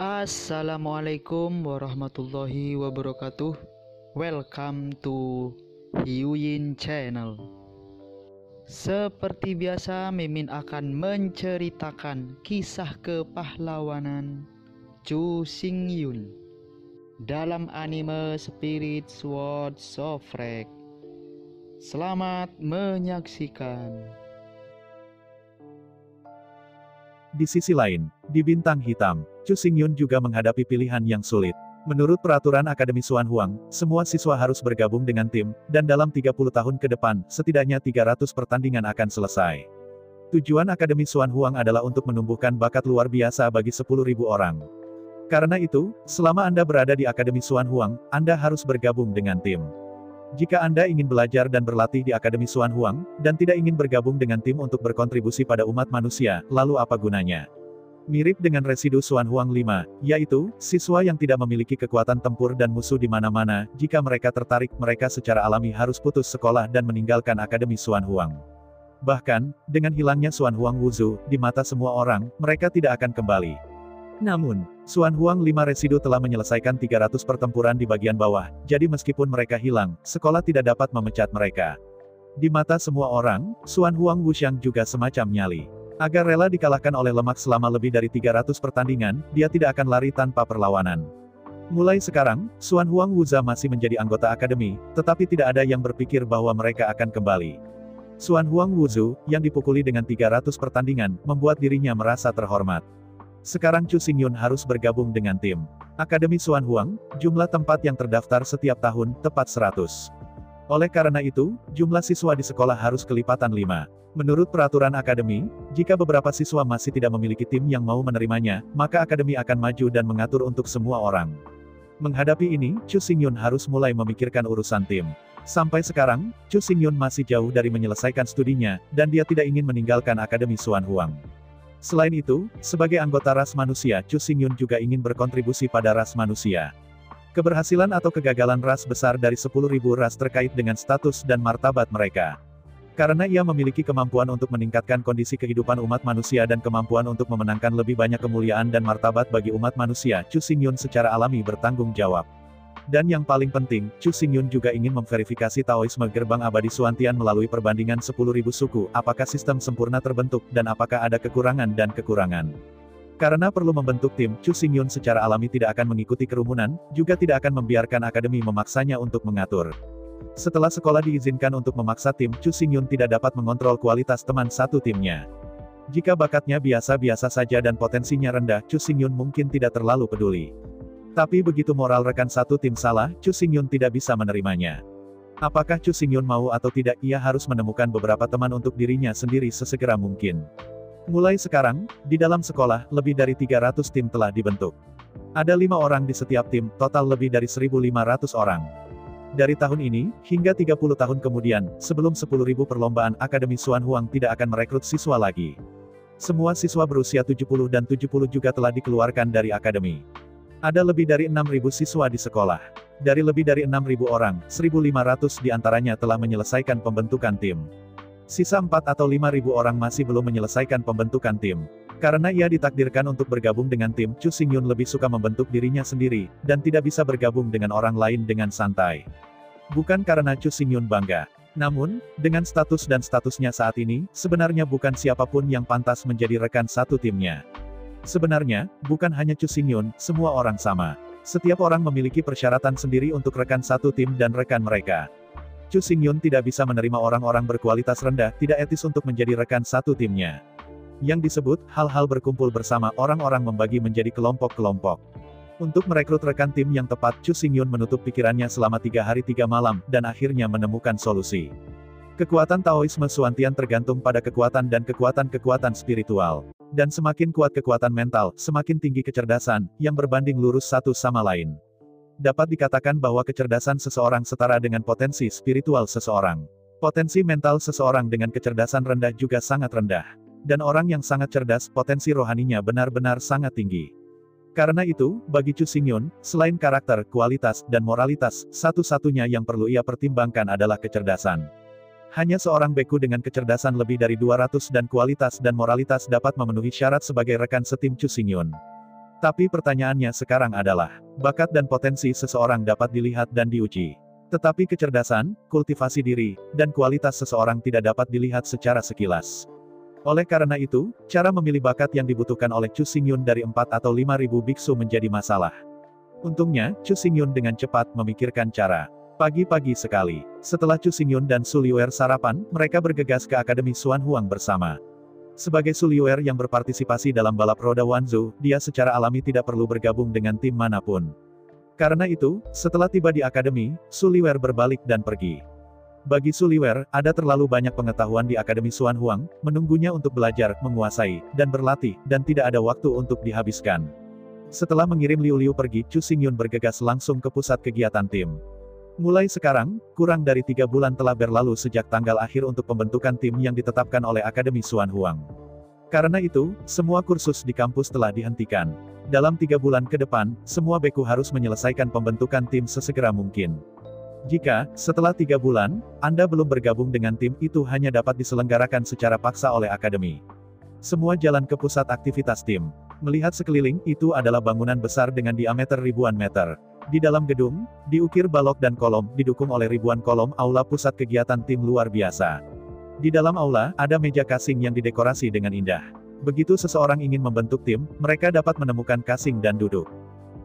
Assalamualaikum warahmatullahi wabarakatuh. Welcome to Hyuyin Channel. Seperti biasa, Mimin akan menceritakan kisah kepahlawanan Chu Xingyun dalam anime Spirit Sword Sofrek. Selamat menyaksikan. Di sisi lain, di Bintang Hitam, Chu Xingyun juga menghadapi pilihan yang sulit. Menurut peraturan Akademi Xuan Huang, semua siswa harus bergabung dengan tim, dan dalam 30 tahun ke depan, setidaknya 300 pertandingan akan selesai. Tujuan Akademi Xuan Huang adalah untuk menumbuhkan bakat luar biasa bagi 10.000 orang. Karena itu, selama Anda berada di Akademi Xuan Huang, Anda harus bergabung dengan tim. Jika Anda ingin belajar dan berlatih di Akademi Xuan Huang, dan tidak ingin bergabung dengan tim untuk berkontribusi pada umat manusia, lalu apa gunanya? Mirip dengan residu Xuan Huang 5, yaitu, siswa yang tidak memiliki kekuatan tempur dan musuh di mana-mana, jika mereka tertarik, mereka secara alami harus putus sekolah dan meninggalkan Akademi Xuan Huang. Bahkan, dengan hilangnya Xuan Huang Wuzu, di mata semua orang, mereka tidak akan kembali. Namun, Xuan Huang 5 residu telah menyelesaikan 300 pertempuran di bagian bawah, jadi meskipun mereka hilang, sekolah tidak dapat memecat mereka. Di mata semua orang, Xuan Huang Wuxiang juga semacam nyali. Agar rela dikalahkan oleh lemak selama lebih dari 300 pertandingan, dia tidak akan lari tanpa perlawanan. Mulai sekarang, Xuan Huang Wuza masih menjadi anggota akademi, tetapi tidak ada yang berpikir bahwa mereka akan kembali. Xuan Huang Wuzu, yang dipukuli dengan 300 pertandingan, membuat dirinya merasa terhormat. Sekarang Chu Xingyun harus bergabung dengan tim Akademi Xuan Huang, jumlah tempat yang terdaftar setiap tahun, tepat 100. Oleh karena itu, jumlah siswa di sekolah harus kelipatan 5. Menurut peraturan akademi, jika beberapa siswa masih tidak memiliki tim yang mau menerimanya, maka akademi akan maju dan mengatur untuk semua orang. Menghadapi ini, Chu Xingyun harus mulai memikirkan urusan tim. Sampai sekarang, Chu Xingyun masih jauh dari menyelesaikan studinya, dan dia tidak ingin meninggalkan Akademi Xuan Huang. Selain itu, sebagai anggota ras manusia, Chu Xingyun juga ingin berkontribusi pada ras manusia. Keberhasilan atau kegagalan ras besar dari 10.000 ras terkait dengan status dan martabat mereka. Karena ia memiliki kemampuan untuk meningkatkan kondisi kehidupan umat manusia dan kemampuan untuk memenangkan lebih banyak kemuliaan dan martabat bagi umat manusia, Chu Xingyun secara alami bertanggung jawab. Dan yang paling penting, Chu Xingyun juga ingin memverifikasi Taoisme gerbang abadi Xuantian melalui perbandingan 10.000 suku, apakah sistem sempurna terbentuk, dan apakah ada kekurangan dan kekurangan. Karena perlu membentuk tim, Chu Xingyun secara alami tidak akan mengikuti kerumunan, juga tidak akan membiarkan akademi memaksanya untuk mengatur. Setelah sekolah diizinkan untuk memaksa tim, Chu Xingyun tidak dapat mengontrol kualitas teman satu timnya. Jika bakatnya biasa-biasa saja dan potensinya rendah, Chu Xingyun mungkin tidak terlalu peduli. Tapi begitu moral rekan satu tim salah, Chu Xingyun tidak bisa menerimanya. Apakah Chu Xingyun mau atau tidak, ia harus menemukan beberapa teman untuk dirinya sendiri sesegera mungkin. Mulai sekarang, di dalam sekolah, lebih dari 300 tim telah dibentuk. Ada 5 orang di setiap tim, total lebih dari 1.500 orang. Dari tahun ini, hingga 30 tahun kemudian, sebelum 10.000 perlombaan, Akademi Xuan Huang tidak akan merekrut siswa lagi. Semua siswa berusia 70 dan 70 juga telah dikeluarkan dari akademi. Ada lebih dari 6.000 siswa di sekolah. Dari lebih dari 6.000 orang, 1.500 diantaranya telah menyelesaikan pembentukan tim. Sisa 4 atau 5.000 orang masih belum menyelesaikan pembentukan tim. Karena ia ditakdirkan untuk bergabung dengan tim, Chu Xingyun lebih suka membentuk dirinya sendiri, dan tidak bisa bergabung dengan orang lain dengan santai. Bukan karena Chu Xingyun bangga. Namun, dengan status dan statusnya saat ini, sebenarnya bukan siapapun yang pantas menjadi rekan satu timnya. Sebenarnya, bukan hanya Chu Xingyun, semua orang sama. Setiap orang memiliki persyaratan sendiri untuk rekan satu tim dan rekan mereka. Chu Xingyun tidak bisa menerima orang-orang berkualitas rendah, tidak etis untuk menjadi rekan satu timnya. Yang disebut, hal-hal berkumpul bersama, orang-orang membagi menjadi kelompok-kelompok. Untuk merekrut rekan tim yang tepat, Chu Xingyun menutup pikirannya selama 3 hari 3 malam, dan akhirnya menemukan solusi. Kekuatan Taoisme Xuantian tergantung pada kekuatan dan kekuatan-kekuatan spiritual. Dan semakin kuat kekuatan mental, semakin tinggi kecerdasan, yang berbanding lurus satu sama lain. Dapat dikatakan bahwa kecerdasan seseorang setara dengan potensi spiritual seseorang. Potensi mental seseorang dengan kecerdasan rendah juga sangat rendah. Dan orang yang sangat cerdas, potensi rohaninya benar-benar sangat tinggi. Karena itu, bagi Chu Xingyun, selain karakter, kualitas, dan moralitas, satu-satunya yang perlu ia pertimbangkan adalah kecerdasan. Hanya seorang beku dengan kecerdasan lebih dari 200 dan kualitas dan moralitas dapat memenuhi syarat sebagai rekan setim Chu Xingyun. Tapi pertanyaannya sekarang adalah, bakat dan potensi seseorang dapat dilihat dan diuji. Tetapi kecerdasan, kultivasi diri, dan kualitas seseorang tidak dapat dilihat secara sekilas. Oleh karena itu, cara memilih bakat yang dibutuhkan oleh Chu Xingyun dari 4 atau 5.000 biksu menjadi masalah. Untungnya, Chu Xingyun dengan cepat memikirkan cara. Pagi-pagi sekali, setelah Chu Xingyun dan Su Liuer sarapan, mereka bergegas ke Akademi Xuan Huang bersama. Sebagai Su Liuer yang berpartisipasi dalam balap roda Wanzhou, dia secara alami tidak perlu bergabung dengan tim manapun. Karena itu, setelah tiba di akademi, Su Liuer berbalik dan pergi. Bagi Su Liuer, ada terlalu banyak pengetahuan di Akademi Xuan Huang, menunggunya untuk belajar, menguasai, dan berlatih, dan tidak ada waktu untuk dihabiskan. Setelah mengirim Liu Liu pergi, Chu Xingyun bergegas langsung ke pusat kegiatan tim. Mulai sekarang, kurang dari 3 bulan telah berlalu sejak tanggal akhir untuk pembentukan tim yang ditetapkan oleh Akademi Xuan Huang. Karena itu, semua kursus di kampus telah dihentikan. Dalam 3 bulan ke depan, semua beku harus menyelesaikan pembentukan tim sesegera mungkin. Jika, setelah 3 bulan, Anda belum bergabung dengan tim, itu hanya dapat diselenggarakan secara paksa oleh Akademi. Semua jalan ke pusat aktivitas tim. Melihat sekeliling, itu adalah bangunan besar dengan diameter ribuan meter. Di dalam gedung, diukir balok dan kolom, didukung oleh ribuan kolom aula pusat kegiatan tim luar biasa. Di dalam aula, ada meja kasing yang didekorasi dengan indah. Begitu seseorang ingin membentuk tim, mereka dapat menemukan kasing dan duduk.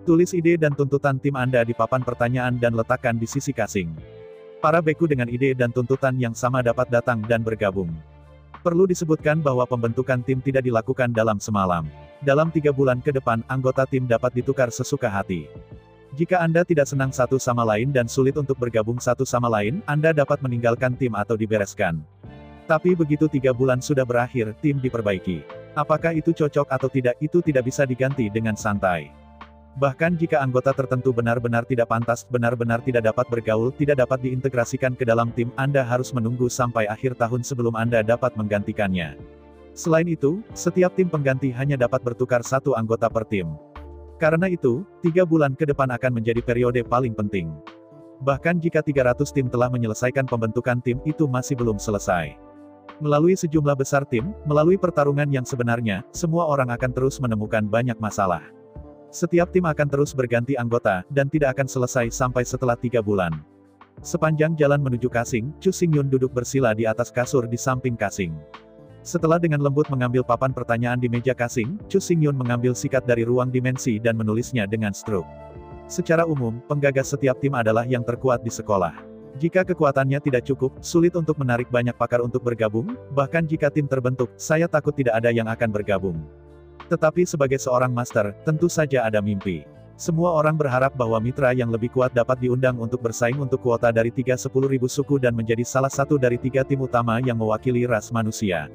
Tulis ide dan tuntutan tim Anda di papan pertanyaan dan letakkan di sisi kasing. Para beku dengan ide dan tuntutan yang sama dapat datang dan bergabung. Perlu disebutkan bahwa pembentukan tim tidak dilakukan dalam semalam. Dalam 3 bulan ke depan, anggota tim dapat ditukar sesuka hati. Jika Anda tidak senang satu sama lain dan sulit untuk bergabung satu sama lain, Anda dapat meninggalkan tim atau dibereskan. Tapi begitu 3 bulan sudah berakhir, tim diperbaiki. Apakah itu cocok atau tidak, itu tidak bisa diganti dengan santai. Bahkan jika anggota tertentu benar-benar tidak pantas, benar-benar tidak dapat bergaul, tidak dapat diintegrasikan ke dalam tim, Anda harus menunggu sampai akhir tahun sebelum Anda dapat menggantikannya. Selain itu, setiap tim pengganti hanya dapat bertukar 1 anggota per tim. Karena itu, 3 bulan ke depan akan menjadi periode paling penting. Bahkan jika 300 tim telah menyelesaikan pembentukan tim, itu masih belum selesai. Melalui sejumlah besar tim, melalui pertarungan yang sebenarnya, semua orang akan terus menemukan banyak masalah. Setiap tim akan terus berganti anggota, dan tidak akan selesai sampai setelah 3 bulan. Sepanjang jalan menuju kasing, Chu Xingyun duduk bersila di atas kasur di samping kasing. Setelah dengan lembut mengambil papan pertanyaan di meja kasing, Chu Xingyun mengambil sikat dari ruang dimensi dan menulisnya dengan stroke. Secara umum, penggagas setiap tim adalah yang terkuat di sekolah. Jika kekuatannya tidak cukup, sulit untuk menarik banyak pakar untuk bergabung, bahkan jika tim terbentuk, saya takut tidak ada yang akan bergabung. Tetapi sebagai seorang master, tentu saja ada mimpi. Semua orang berharap bahwa mitra yang lebih kuat dapat diundang untuk bersaing untuk kuota dari 30.000 suku dan menjadi salah satu dari 3 tim utama yang mewakili ras manusia.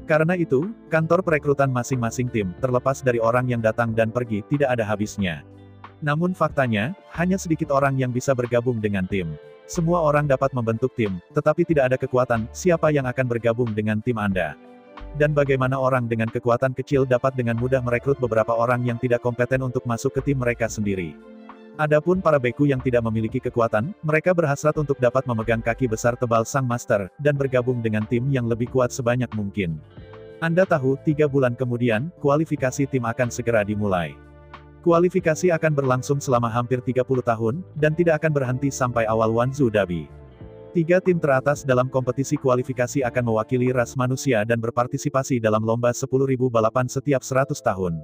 Karena itu, kantor perekrutan masing-masing tim, terlepas dari orang yang datang dan pergi, tidak ada habisnya. Namun faktanya, hanya sedikit orang yang bisa bergabung dengan tim. Semua orang dapat membentuk tim, tetapi tidak ada kekuatan, siapa yang akan bergabung dengan tim Anda. Dan bagaimana orang dengan kekuatan kecil dapat dengan mudah merekrut beberapa orang yang tidak kompeten untuk masuk ke tim mereka sendiri. Adapun para beku yang tidak memiliki kekuatan, mereka berhasrat untuk dapat memegang kaki besar tebal sang master, dan bergabung dengan tim yang lebih kuat sebanyak mungkin. Anda tahu, 3 bulan kemudian, kualifikasi tim akan segera dimulai. Kualifikasi akan berlangsung selama hampir 30 tahun, dan tidak akan berhenti sampai awal Wanzhou Derby. 3 tim teratas dalam kompetisi kualifikasi akan mewakili ras manusia dan berpartisipasi dalam lomba 10.000 balapan setiap 100 tahun.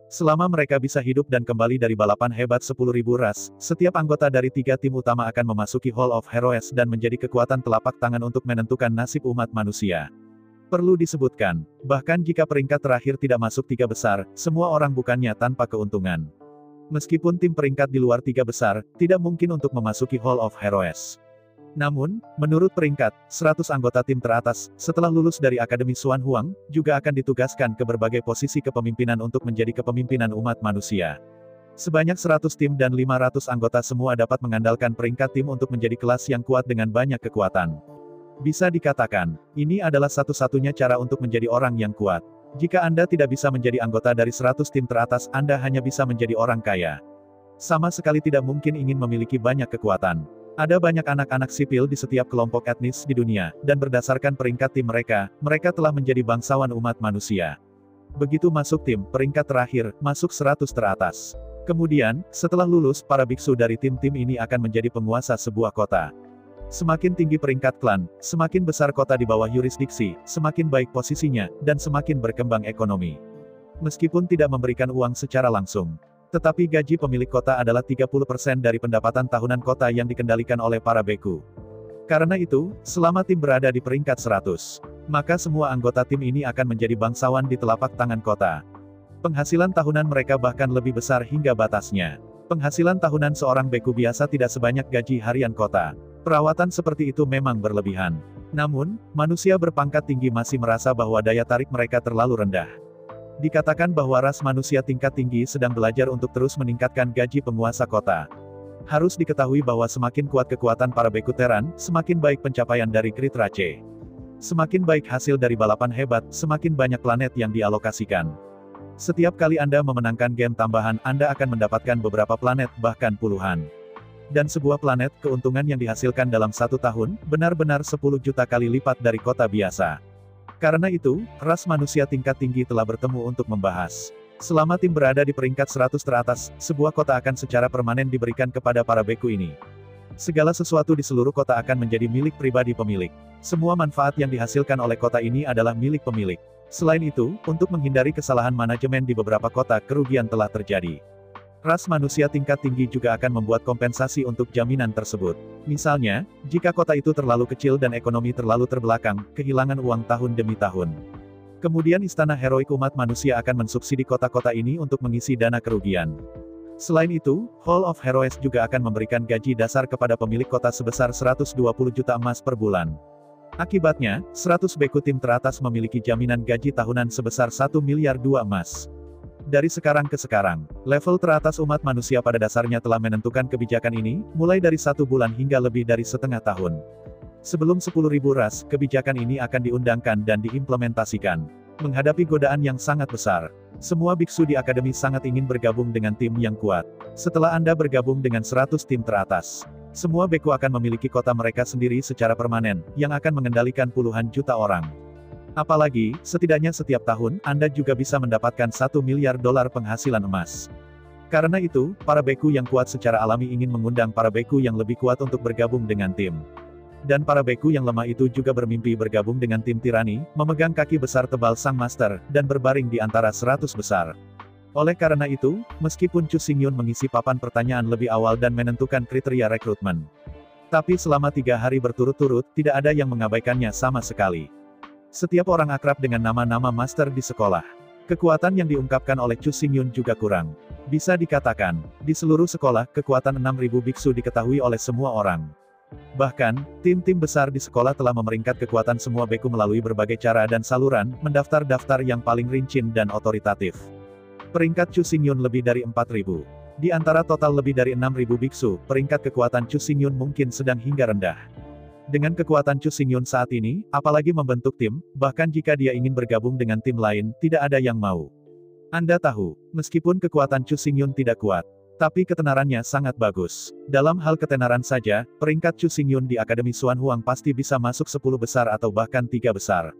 Selama mereka bisa hidup dan kembali dari balapan hebat 10.000 ras, setiap anggota dari 3 tim utama akan memasuki Hall of Heroes dan menjadi kekuatan telapak tangan untuk menentukan nasib umat manusia. Perlu disebutkan, bahkan jika peringkat terakhir tidak masuk 3 besar, semua orang bukannya tanpa keuntungan. Meskipun tim peringkat di luar 3 besar, tidak mungkin untuk memasuki Hall of Heroes. Namun, menurut peringkat, 100 anggota tim teratas, setelah lulus dari Akademi Xuan Huang, juga akan ditugaskan ke berbagai posisi kepemimpinan untuk menjadi kepemimpinan umat manusia. Sebanyak 100 tim dan 500 anggota semua dapat mengandalkan peringkat tim untuk menjadi kelas yang kuat dengan banyak kekuatan. Bisa dikatakan, ini adalah satu-satunya cara untuk menjadi orang yang kuat. Jika Anda tidak bisa menjadi anggota dari 100 tim teratas, Anda hanya bisa menjadi orang kaya. Sama sekali tidak mungkin ingin memiliki banyak kekuatan. Ada banyak anak-anak sipil di setiap kelompok etnis di dunia, dan berdasarkan peringkat tim mereka, mereka telah menjadi bangsawan umat manusia. Begitu masuk tim, peringkat terakhir, masuk 100 teratas. Kemudian, setelah lulus, para biksu dari tim-tim ini akan menjadi penguasa sebuah kota. Semakin tinggi peringkat klan, semakin besar kota di bawah yurisdiksi, semakin baik posisinya, dan semakin berkembang ekonomi. Meskipun tidak memberikan uang secara langsung. Tetapi gaji pemilik kota adalah 30% dari pendapatan tahunan kota yang dikendalikan oleh para beku. Karena itu, selama tim berada di peringkat 100, maka semua anggota tim ini akan menjadi bangsawan di telapak tangan kota. Penghasilan tahunan mereka bahkan lebih besar hingga batasnya. Penghasilan tahunan seorang beku biasa tidak sebanyak gaji harian kota. Perawatan seperti itu memang berlebihan. Namun, manusia berpangkat tinggi masih merasa bahwa daya tarik mereka terlalu rendah. Dikatakan bahwa ras manusia tingkat tinggi sedang belajar untuk terus meningkatkan gaji penguasa kota. Harus diketahui bahwa semakin kuat kekuatan para beku teran, semakin baik pencapaian dari Kritra C. Semakin baik hasil dari balapan hebat, semakin banyak planet yang dialokasikan. Setiap kali Anda memenangkan game tambahan, Anda akan mendapatkan beberapa planet, bahkan puluhan. Dan sebuah planet, keuntungan yang dihasilkan dalam 1 tahun, benar-benar 10 juta kali lipat dari kota biasa. Karena itu, ras manusia tingkat tinggi telah bertemu untuk membahas. Selama tim berada di peringkat 100 teratas, sebuah kota akan secara permanen diberikan kepada para beku ini. Segala sesuatu di seluruh kota akan menjadi milik pribadi pemilik. Semua manfaat yang dihasilkan oleh kota ini adalah milik pemilik. Selain itu, untuk menghindari kesalahan manajemen di beberapa kota, kerugian telah terjadi. Ras manusia tingkat tinggi juga akan membuat kompensasi untuk jaminan tersebut. Misalnya, jika kota itu terlalu kecil dan ekonomi terlalu terbelakang, kehilangan uang tahun demi tahun. Kemudian istana heroik umat manusia akan mensubsidi kota-kota ini untuk mengisi dana kerugian. Selain itu, Hall of Heroes juga akan memberikan gaji dasar kepada pemilik kota sebesar 120 juta emas per bulan. Akibatnya, 100 beku tim teratas memiliki jaminan gaji tahunan sebesar 1 miliar 2 emas. Dari sekarang ke sekarang, level teratas umat manusia pada dasarnya telah menentukan kebijakan ini, mulai dari 1 bulan hingga lebih dari setengah tahun. Sebelum 10.000 ras, kebijakan ini akan diundangkan dan diimplementasikan. Menghadapi godaan yang sangat besar, semua biksu di akademi sangat ingin bergabung dengan tim yang kuat. Setelah Anda bergabung dengan 100 tim teratas, semua beku akan memiliki kota mereka sendiri secara permanen, yang akan mengendalikan puluhan juta orang. Apalagi, setidaknya setiap tahun, Anda juga bisa mendapatkan 1 miliar dolar penghasilan emas. Karena itu, para beku yang kuat secara alami ingin mengundang para beku yang lebih kuat untuk bergabung dengan tim. Dan para beku yang lemah itu juga bermimpi bergabung dengan tim tirani, memegang kaki besar tebal sang master, dan berbaring di antara 100 besar. Oleh karena itu, meskipun Chu Xingyun mengisi papan pertanyaan lebih awal dan menentukan kriteria rekrutmen, tapi selama 3 hari berturut-turut, tidak ada yang mengabaikannya sama sekali. Setiap orang akrab dengan nama-nama master di sekolah. Kekuatan yang diungkapkan oleh Chu Xingyun juga kurang. Bisa dikatakan, di seluruh sekolah, kekuatan 6.000 biksu diketahui oleh semua orang. Bahkan, tim-tim besar di sekolah telah memeringkat kekuatan semua beku melalui berbagai cara dan saluran, mendaftar daftar yang paling rinci dan otoritatif. Peringkat Chu Xingyun lebih dari 4.000. Di antara total lebih dari 6.000 biksu, peringkat kekuatan Chu Xingyun mungkin sedang hingga rendah. Dengan kekuatan Chu Xingyun saat ini, apalagi membentuk tim, bahkan jika dia ingin bergabung dengan tim lain, tidak ada yang mau. Anda tahu, meskipun kekuatan Chu Xingyun tidak kuat, tapi ketenarannya sangat bagus. Dalam hal ketenaran saja, peringkat Chu Xingyun di Akademi Xuan Huang pasti bisa masuk 10 besar atau bahkan 3 besar.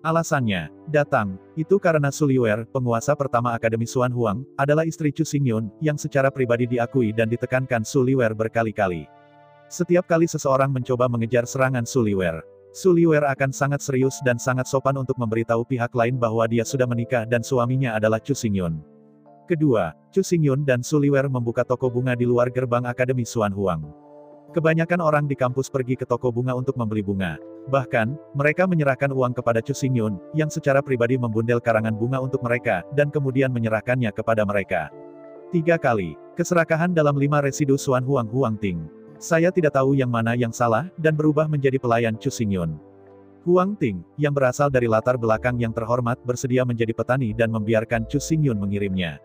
Alasannya, datang, itu karena Su Liuer, penguasa pertama Akademi Xuan Huang, adalah istri Chu Xingyun, yang secara pribadi diakui dan ditekankan Su Liuer berkali-kali. Setiap kali seseorang mencoba mengejar serangan Su Liuer akan sangat serius dan sangat sopan untuk memberitahu pihak lain bahwa dia sudah menikah dan suaminya adalah Chu Xingyun. Kedua, Chu Xingyun dan Su Liuer membuka toko bunga di luar gerbang Akademi Xuan Huang. Kebanyakan orang di kampus pergi ke toko bunga untuk membeli bunga. Bahkan, mereka menyerahkan uang kepada Chu Xingyun, yang secara pribadi membundel karangan bunga untuk mereka, dan kemudian menyerahkannya kepada mereka. 3 kali. Keserakahan dalam 5 residu Xuan Huang Huang Ting. Saya tidak tahu yang mana yang salah, dan berubah menjadi pelayan Chu Xingyun. Huang Ting, yang berasal dari latar belakang yang terhormat, bersedia menjadi petani dan membiarkan Chu Xingyun mengirimnya.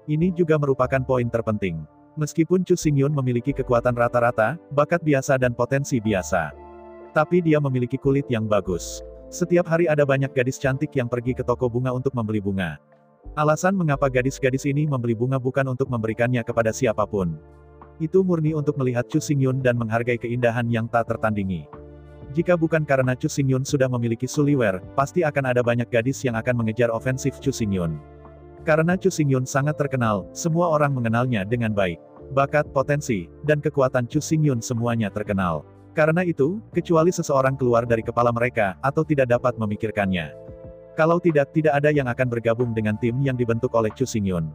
Ini juga merupakan poin terpenting. Meskipun Chu Xingyun memiliki kekuatan rata-rata, bakat biasa dan potensi biasa, tapi dia memiliki kulit yang bagus. Setiap hari ada banyak gadis cantik yang pergi ke toko bunga untuk membeli bunga. Alasan mengapa gadis-gadis ini membeli bunga bukan untuk memberikannya kepada siapapun. Itu murni untuk melihat Chu Xingyun dan menghargai keindahan yang tak tertandingi. Jika bukan karena Chu Xingyun sudah memiliki Suliwer, pasti akan ada banyak gadis yang akan mengejar ofensif Chu Xingyun. Karena Chu Xingyun sangat terkenal, semua orang mengenalnya dengan baik. Bakat, potensi, dan kekuatan Chu Xingyun semuanya terkenal. Karena itu, kecuali seseorang keluar dari kepala mereka, atau tidak dapat memikirkannya. Kalau tidak ada yang akan bergabung dengan tim yang dibentuk oleh Chu Xingyun.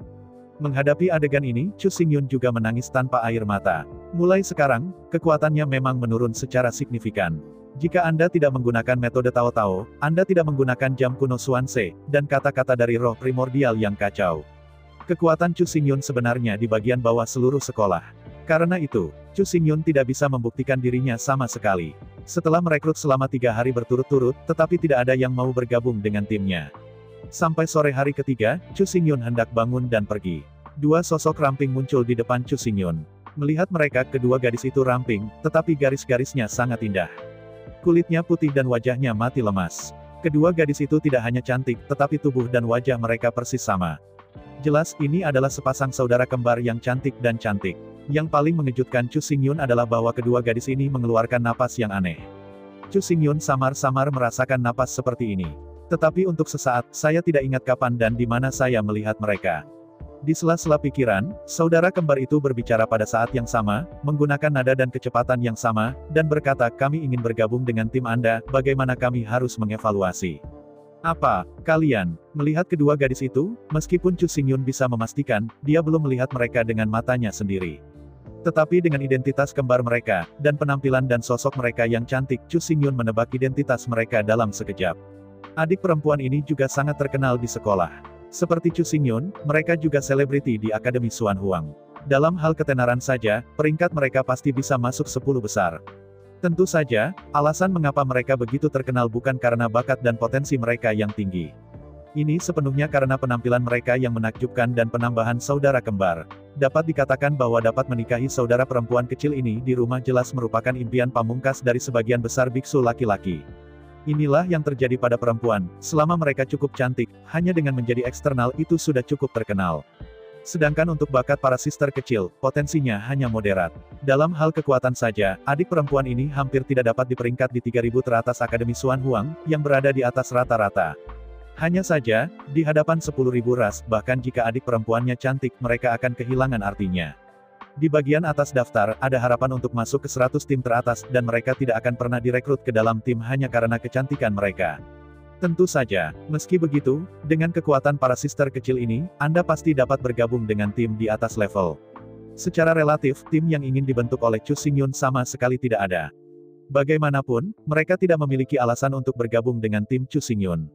Menghadapi adegan ini, Chu Xingyun juga menangis tanpa air mata. Mulai sekarang, kekuatannya memang menurun secara signifikan. Jika Anda tidak menggunakan metode Tao Tao, Anda tidak menggunakan jam kuno Xuanze, dan kata-kata dari roh primordial yang kacau. Kekuatan Chu Xingyun sebenarnya di bagian bawah seluruh sekolah. Karena itu, Chu Xingyun tidak bisa membuktikan dirinya sama sekali. Setelah merekrut selama 3 hari berturut-turut, tetapi tidak ada yang mau bergabung dengan timnya. Sampai sore hari ketiga, Chu Xingyun hendak bangun dan pergi. Dua sosok ramping muncul di depan Chu Xingyun. Melihat mereka, kedua gadis itu ramping, tetapi garis-garisnya sangat indah. Kulitnya putih dan wajahnya mati lemas. Kedua gadis itu tidak hanya cantik, tetapi tubuh dan wajah mereka persis sama. Jelas, ini adalah sepasang saudara kembar yang cantik dan cantik. Yang paling mengejutkan Chu Xingyun adalah bahwa kedua gadis ini mengeluarkan napas yang aneh. Chu Xingyun samar-samar merasakan napas seperti ini. Tetapi untuk sesaat, saya tidak ingat kapan dan di mana saya melihat mereka. Di sela-sela pikiran, saudara kembar itu berbicara pada saat yang sama, menggunakan nada dan kecepatan yang sama, dan berkata, kami ingin bergabung dengan tim Anda, bagaimana kami harus mengevaluasi. Apa, kalian, melihat kedua gadis itu, meskipun Chu Xingyun bisa memastikan, dia belum melihat mereka dengan matanya sendiri. Tetapi dengan identitas kembar mereka, dan penampilan dan sosok mereka yang cantik, Chu Xingyun menebak identitas mereka dalam sekejap. Adik perempuan ini juga sangat terkenal di sekolah. Seperti Chu Xingyun, mereka juga selebriti di Akademi Xuan Huang. Dalam hal ketenaran saja, peringkat mereka pasti bisa masuk 10 besar. Tentu saja, alasan mengapa mereka begitu terkenal bukan karena bakat dan potensi mereka yang tinggi. Ini sepenuhnya karena penampilan mereka yang menakjubkan dan penambahan saudara kembar. Dapat dikatakan bahwa dapat menikahi saudara perempuan kecil ini di rumah jelas merupakan impian pamungkas dari sebagian besar biksu laki-laki. Inilah yang terjadi pada perempuan, selama mereka cukup cantik, hanya dengan menjadi eksternal itu sudah cukup terkenal. Sedangkan untuk bakat para sister kecil, potensinya hanya moderat. Dalam hal kekuatan saja, adik perempuan ini hampir tidak dapat diperingkat di 3000 teratas Akademi Xuan Huang, yang berada di atas rata-rata. Hanya saja, di hadapan 10.000 ras, bahkan jika adik perempuannya cantik, mereka akan kehilangan artinya. Di bagian atas daftar, ada harapan untuk masuk ke 100 tim teratas, dan mereka tidak akan pernah direkrut ke dalam tim hanya karena kecantikan mereka. Tentu saja, meski begitu, dengan kekuatan para sister kecil ini, Anda pasti dapat bergabung dengan tim di atas level. Secara relatif, tim yang ingin dibentuk oleh Chu Xingyun sama sekali tidak ada. Bagaimanapun, mereka tidak memiliki alasan untuk bergabung dengan tim Chu Xingyun.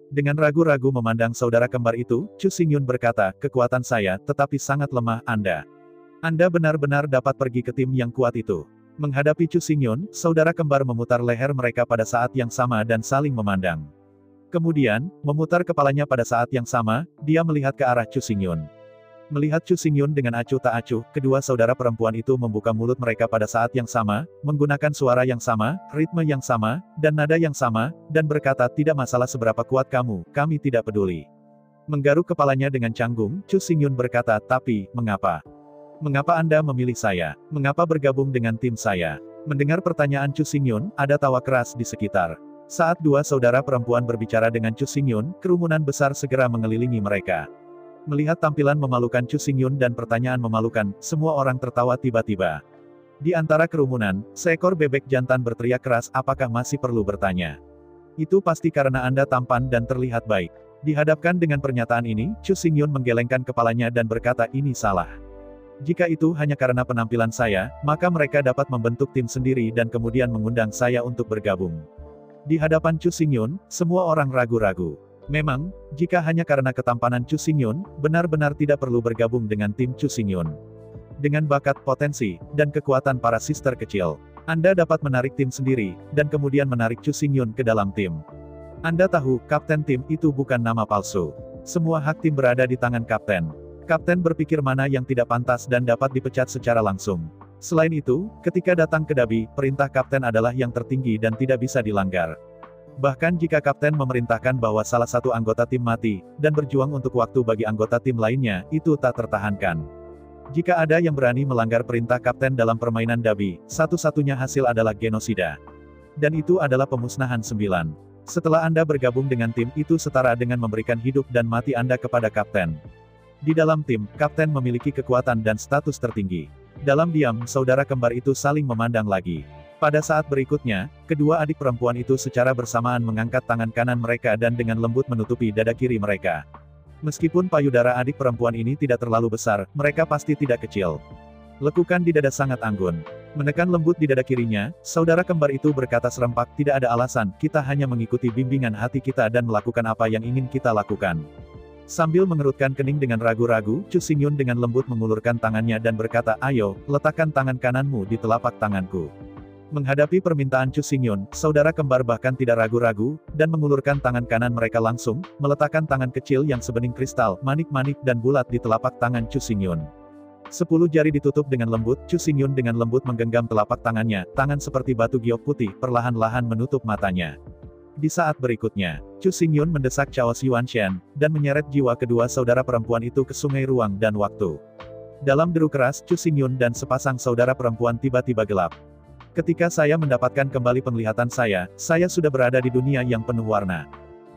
Dengan ragu-ragu memandang saudara kembar itu, Chu Xingyun berkata, kekuatan saya, tetapi sangat lemah, Anda benar-benar dapat pergi ke tim yang kuat itu. Menghadapi Chu Xingyun, saudara kembar memutar leher mereka pada saat yang sama dan saling memandang. Kemudian, memutar kepalanya pada saat yang sama, dia melihat ke arah Chu Xingyun. Melihat Chu Xingyun dengan acuh tak acuh, kedua saudara perempuan itu membuka mulut mereka pada saat yang sama, menggunakan suara yang sama, ritme yang sama, dan nada yang sama, dan berkata, tidak masalah seberapa kuat kamu, kami tidak peduli. Menggaruk kepalanya dengan canggung, Chu Xingyun berkata, tapi, mengapa? Mengapa Anda memilih saya? Mengapa bergabung dengan tim saya? Mendengar pertanyaan Chu Xingyun, ada tawa keras di sekitar. Saat dua saudara perempuan berbicara dengan Chu Xingyun, kerumunan besar segera mengelilingi mereka. Melihat tampilan memalukan Chu Xingyun dan pertanyaan memalukan, semua orang tertawa tiba-tiba. Di antara kerumunan, seekor bebek jantan berteriak keras, apakah masih perlu bertanya? Itu pasti karena Anda tampan dan terlihat baik. Dihadapkan dengan pernyataan ini, Chu Xingyun menggelengkan kepalanya dan berkata, ini salah. Jika itu hanya karena penampilan saya, maka mereka dapat membentuk tim sendiri dan kemudian mengundang saya untuk bergabung. Di hadapan Chu Xingyun, semua orang ragu-ragu. Memang, jika hanya karena ketampanan Chu Xingyun, benar-benar tidak perlu bergabung dengan tim Chu Xingyun. Dengan bakat, potensi, dan kekuatan para sister kecil, Anda dapat menarik tim sendiri, dan kemudian menarik Chu Xingyun ke dalam tim. Anda tahu, kapten tim itu bukan nama palsu. Semua hak tim berada di tangan kapten. Kapten berpikir mana yang tidak pantas dan dapat dipecat secara langsung. Selain itu, ketika datang ke Dabi, perintah kapten adalah yang tertinggi dan tidak bisa dilanggar. Bahkan jika kapten memerintahkan bahwa salah satu anggota tim mati, dan berjuang untuk waktu bagi anggota tim lainnya, itu tak tertahankan. Jika ada yang berani melanggar perintah kapten dalam permainan Dabi, satu-satunya hasil adalah genosida. Dan itu adalah pemusnahan 9. Setelah Anda bergabung dengan tim, itu setara dengan memberikan hidup dan mati Anda kepada kapten. Di dalam tim, kapten memiliki kekuatan dan status tertinggi. Dalam diam, saudara kembar itu saling memandang lagi. Pada saat berikutnya, kedua adik perempuan itu secara bersamaan mengangkat tangan kanan mereka dan dengan lembut menutupi dada kiri mereka. Meskipun payudara adik perempuan ini tidak terlalu besar, mereka pasti tidak kecil. Lekukan di dada sangat anggun. Menekan lembut di dada kirinya, saudara kembar itu berkata serempak, tidak ada alasan, kita hanya mengikuti bimbingan hati kita dan melakukan apa yang ingin kita lakukan. Sambil mengerutkan kening dengan ragu-ragu, Chu Xingyun dengan lembut mengulurkan tangannya dan berkata, ayo, letakkan tangan kananmu di telapak tanganku. Menghadapi permintaan Chu Xingyun, saudara kembar bahkan tidak ragu-ragu, dan mengulurkan tangan kanan mereka langsung, meletakkan tangan kecil yang sebening kristal, manik-manik dan bulat di telapak tangan Chu Xingyun. 10 jari ditutup dengan lembut, Chu Xingyun dengan lembut menggenggam telapak tangannya, tangan seperti batu giok putih, perlahan-lahan menutup matanya. Di saat berikutnya, Chu Xingyun mendesak Chaos Yuanshan, dan menyeret jiwa kedua saudara perempuan itu ke sungai ruang dan waktu. Dalam deru keras, Chu Xingyun dan sepasang saudara perempuan tiba-tiba gelap. Ketika saya mendapatkan kembali penglihatan saya sudah berada di dunia yang penuh warna.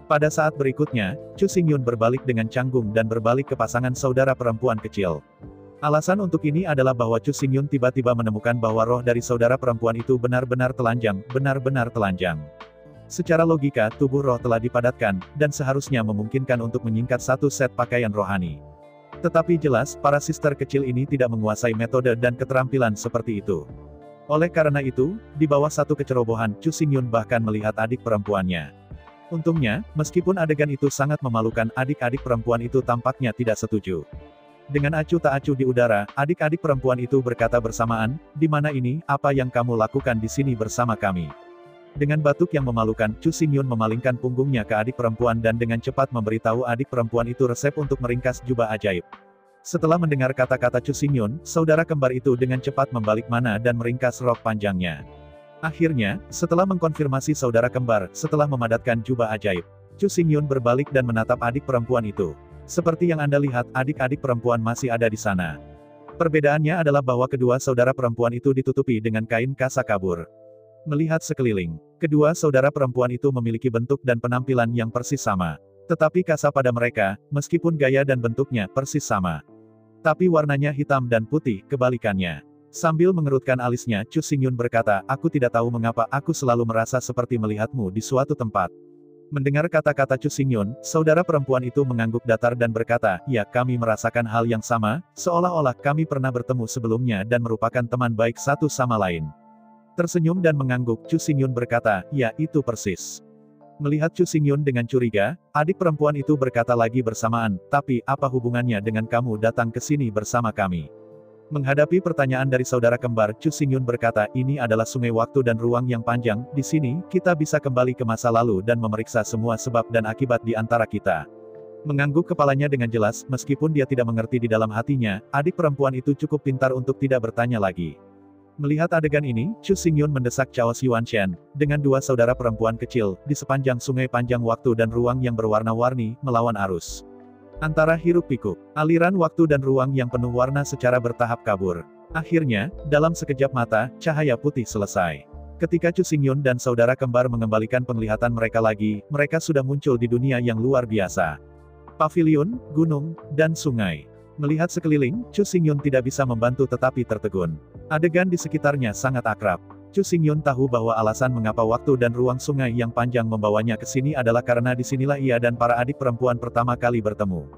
Pada saat berikutnya, Chu Xingyun berbalik dengan canggung dan berbalik ke pasangan saudara perempuan kecil. Alasan untuk ini adalah bahwa Chu Xingyun tiba-tiba menemukan bahwa roh dari saudara perempuan itu benar-benar telanjang, benar-benar telanjang. Secara logika, tubuh roh telah dipadatkan, dan seharusnya memungkinkan untuk menyingkat satu set pakaian rohani. Tetapi jelas, para sister kecil ini tidak menguasai metode dan keterampilan seperti itu. Oleh karena itu, di bawah satu kecerobohan, Chu Xingyun bahkan melihat adik perempuannya. Untungnya, meskipun adegan itu sangat memalukan, adik-adik perempuan itu tampaknya tidak setuju. Dengan acuh tak acuh di udara, adik-adik perempuan itu berkata bersamaan, di mana ini, apa yang kamu lakukan di sini bersama kami? Dengan batuk yang memalukan, Chu Xingyun memalingkan punggungnya ke adik perempuan dan dengan cepat memberitahu adik perempuan itu resep untuk meringkas jubah ajaib. Setelah mendengar kata-kata Chu Xingyun, saudara kembar itu dengan cepat membalik mana dan meringkas rok panjangnya. Akhirnya, setelah mengkonfirmasi saudara kembar, setelah memadatkan jubah ajaib, Chu Xingyun berbalik dan menatap adik perempuan itu. Seperti yang Anda lihat, adik-adik perempuan masih ada di sana. Perbedaannya adalah bahwa kedua saudara perempuan itu ditutupi dengan kain kasa kabur. Melihat sekeliling, kedua saudara perempuan itu memiliki bentuk dan penampilan yang persis sama. Tetapi kasa pada mereka, meskipun gaya dan bentuknya persis sama. Tapi warnanya hitam dan putih, kebalikannya. Sambil mengerutkan alisnya, Chu Xingyun berkata, aku tidak tahu mengapa aku selalu merasa seperti melihatmu di suatu tempat. Mendengar kata-kata Chu Xingyun, saudara perempuan itu mengangguk datar dan berkata, ya, kami merasakan hal yang sama, seolah-olah kami pernah bertemu sebelumnya dan merupakan teman baik satu sama lain. Tersenyum dan mengangguk, Chu Xingyun berkata, ya, itu persis. Melihat Chu Xingyun dengan curiga, adik perempuan itu berkata lagi bersamaan, tapi, apa hubungannya dengan kamu datang ke sini bersama kami? Menghadapi pertanyaan dari saudara kembar, Chu Xingyun berkata, ini adalah sungai waktu dan ruang yang panjang, di sini, kita bisa kembali ke masa lalu dan memeriksa semua sebab dan akibat di antara kita. Mengangguk kepalanya dengan jelas, meskipun dia tidak mengerti di dalam hatinya, adik perempuan itu cukup pintar untuk tidak bertanya lagi. Melihat adegan ini, Chu Xingyun mendesak Chaos Yuanshan, dengan dua saudara perempuan kecil, di sepanjang sungai panjang waktu dan ruang yang berwarna-warni, melawan arus. Antara hiruk-pikuk, aliran waktu dan ruang yang penuh warna secara bertahap kabur. Akhirnya, dalam sekejap mata, cahaya putih selesai. Ketika Chu Xingyun dan saudara kembar mengembalikan penglihatan mereka lagi, mereka sudah muncul di dunia yang luar biasa. Paviliun, gunung, dan sungai. Melihat sekeliling, Chu Xingyun tidak bisa membantu tetapi tertegun. Adegan di sekitarnya sangat akrab. Chu Xingyun tahu bahwa alasan mengapa waktu dan ruang sungai yang panjang membawanya ke sini adalah karena disinilah ia dan para adik perempuan pertama kali bertemu.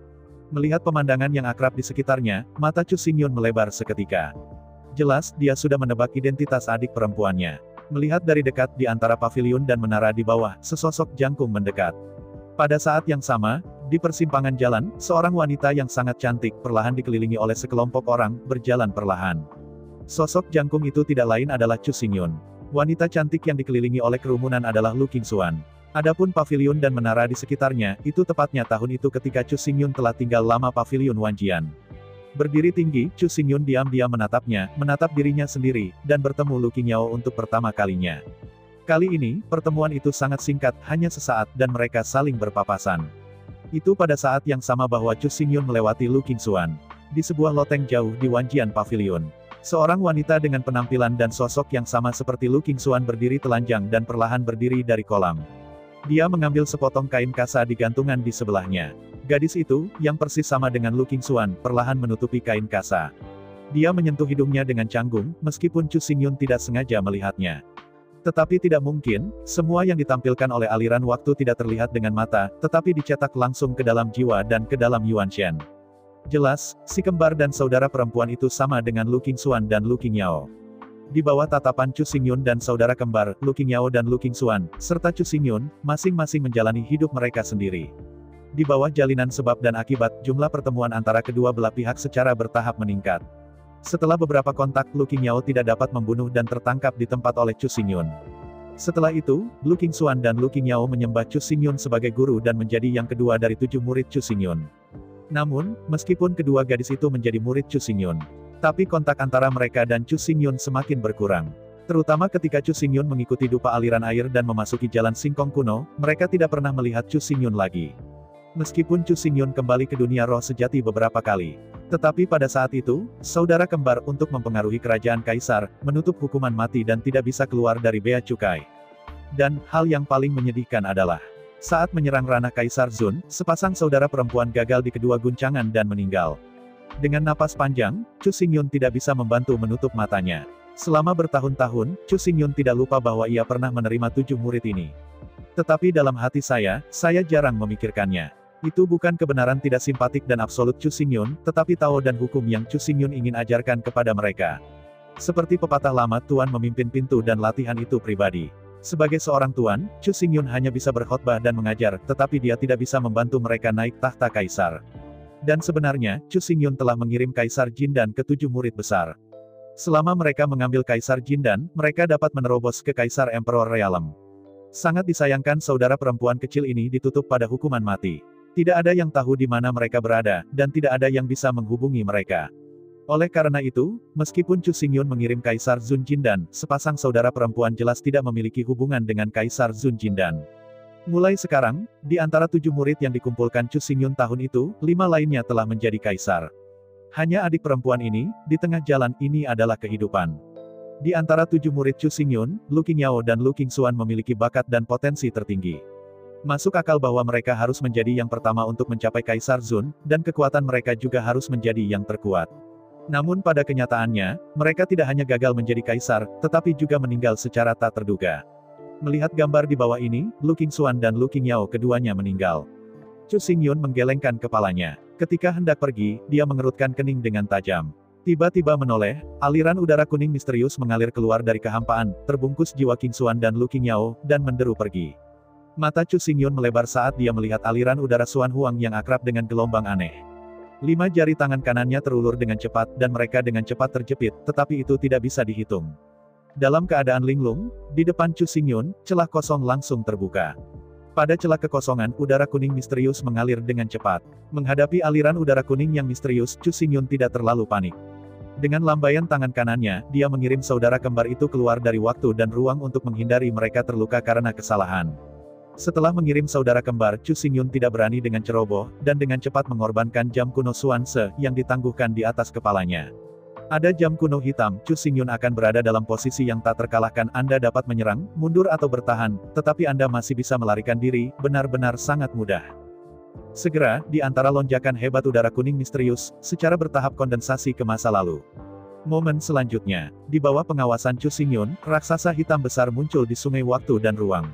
Melihat pemandangan yang akrab di sekitarnya, mata Chu Xingyun melebar seketika. Jelas, dia sudah menebak identitas adik perempuannya. Melihat dari dekat di antara paviliun dan menara di bawah, sesosok jangkung mendekat. Pada saat yang sama, di persimpangan jalan, seorang wanita yang sangat cantik perlahan dikelilingi oleh sekelompok orang, berjalan perlahan. Sosok jangkung itu tidak lain adalah Chu Xingyun. Wanita cantik yang dikelilingi oleh kerumunan adalah Lu Qingxuan. Adapun paviliun dan menara di sekitarnya, itu tepatnya tahun itu ketika Chu Xingyun telah tinggal lama paviliun Wanjian. Berdiri tinggi, Chu Xingyun diam-diam menatapnya, menatap dirinya sendiri, dan bertemu Lu Qingyao untuk pertama kalinya. Kali ini, pertemuan itu sangat singkat, hanya sesaat, dan mereka saling berpapasan. Itu pada saat yang sama bahwa Chu Xingyun melewati Lu Qingxuan. Di sebuah loteng jauh di Wanjian Pavilion. Seorang wanita dengan penampilan dan sosok yang sama seperti Lu Qingxuan berdiri telanjang dan perlahan berdiri dari kolam. Dia mengambil sepotong kain kasa di gantungan di sebelahnya. Gadis itu, yang persis sama dengan Lu Qingxuan, perlahan menutupi kain kasa. Dia menyentuh hidungnya dengan canggung, meskipun Chu Xingyun tidak sengaja melihatnya. Tetapi tidak mungkin, semua yang ditampilkan oleh aliran waktu tidak terlihat dengan mata, tetapi dicetak langsung ke dalam jiwa dan ke dalam Yuan Shen. Jelas, si kembar dan saudara perempuan itu sama dengan Lu Qingxuan dan Lu Qingyao. Di bawah tatapan Chu Xingyun dan saudara kembar, Lu Qingyao dan Lu Qingxuan, serta Chu Xingyun, masing-masing menjalani hidup mereka sendiri. Di bawah jalinan sebab dan akibat, jumlah pertemuan antara kedua belah pihak secara bertahap meningkat. Setelah beberapa kontak, Lu Qingyao tidak dapat membunuh dan tertangkap di tempat oleh Chu Xingyun. Setelah itu, Lu Qingxuan dan Lu Qingyao menyembah Chu Xingyun sebagai guru dan menjadi yang kedua dari 7 murid Chu Xingyun. Namun, meskipun kedua gadis itu menjadi murid Chu Xingyun, tapi kontak antara mereka dan Chu Xingyun semakin berkurang. Terutama ketika Chu Xingyun mengikuti dupa aliran air dan memasuki jalan singkong kuno, mereka tidak pernah melihat Chu Xingyun lagi. Meskipun Chu Xingyun kembali ke dunia roh sejati beberapa kali. Tetapi pada saat itu, saudara kembar untuk mempengaruhi kerajaan kaisar, menutup hukuman mati dan tidak bisa keluar dari bea cukai. Dan, hal yang paling menyedihkan adalah, saat menyerang ranah Kaisar Zun, sepasang saudara perempuan gagal di kedua guncangan dan meninggal. Dengan napas panjang, Chu Xingyun tidak bisa membantu menutup matanya. Selama bertahun-tahun, Chu Xingyun tidak lupa bahwa ia pernah menerima 7 murid ini. Tetapi dalam hati saya jarang memikirkannya. Itu bukan kebenaran tidak simpatik dan absolut Chu Xingyun, tetapi Tao dan hukum yang Chu Xingyun ingin ajarkan kepada mereka. Seperti pepatah lama, Tuan memimpin pintu dan latihan itu pribadi. Sebagai seorang tuan, Chu Xingyun hanya bisa berkhotbah dan mengajar, tetapi dia tidak bisa membantu mereka naik tahta kaisar. Dan sebenarnya, Chu Xingyun telah mengirim Kaisar Jindan ke 7 murid besar. Selama mereka mengambil Kaisar Jindan, mereka dapat menerobos ke Kaisar Emperor Realm. Sangat disayangkan saudara perempuan kecil ini ditutup pada hukuman mati. Tidak ada yang tahu di mana mereka berada, dan tidak ada yang bisa menghubungi mereka. Oleh karena itu, meskipun Chu Xingyun mengirim Kaisar Zun Jindan, sepasang saudara perempuan jelas tidak memiliki hubungan dengan Kaisar Zun Jindan. Mulai sekarang, di antara 7 murid yang dikumpulkan Chu Xingyun tahun itu, 5 lainnya telah menjadi kaisar. Hanya adik perempuan ini, di tengah jalan ini adalah kehidupan. Di antara 7 murid Chu Xingyun, Lu Qingyao dan Lu Qingxuan memiliki bakat dan potensi tertinggi. Masuk akal bahwa mereka harus menjadi yang pertama untuk mencapai Kaisar Zun, dan kekuatan mereka juga harus menjadi yang terkuat. Namun pada kenyataannya, mereka tidak hanya gagal menjadi kaisar, tetapi juga meninggal secara tak terduga. Melihat gambar di bawah ini, Lu Qingxuan dan Lu Qingyao keduanya meninggal. Chu Xingyun menggelengkan kepalanya. Ketika hendak pergi, dia mengerutkan kening dengan tajam. Tiba-tiba menoleh, aliran udara kuning misterius mengalir keluar dari kehampaan, terbungkus jiwa Qingxuan dan Lu Qingyao, dan menderu pergi. Mata Chu Xingyun melebar saat dia melihat aliran udara Xuan Huang yang akrab dengan gelombang aneh. 5 jari tangan kanannya terulur dengan cepat, dan mereka dengan cepat terjepit, tetapi itu tidak bisa dihitung. Dalam keadaan linglung, di depan Chu Xingyun, celah kosong langsung terbuka. Pada celah kekosongan, udara kuning misterius mengalir dengan cepat. Menghadapi aliran udara kuning yang misterius, Chu Xingyun tidak terlalu panik. Dengan lambaian tangan kanannya, dia mengirim saudara kembar itu keluar dari waktu dan ruang untuk menghindari mereka terluka karena kesalahan. Setelah mengirim saudara kembar, Chu Xingyun tidak berani dengan ceroboh, dan dengan cepat mengorbankan jam kuno Xuan Se, yang ditangguhkan di atas kepalanya. Ada jam kuno hitam, Chu Xingyun akan berada dalam posisi yang tak terkalahkan. Anda dapat menyerang, mundur atau bertahan, tetapi Anda masih bisa melarikan diri, benar-benar sangat mudah. Segera, di antara lonjakan hebat udara kuning misterius, secara bertahap kondensasi ke masa lalu. Momen selanjutnya, di bawah pengawasan Chu Xingyun, raksasa hitam besar muncul di sungai waktu dan ruang.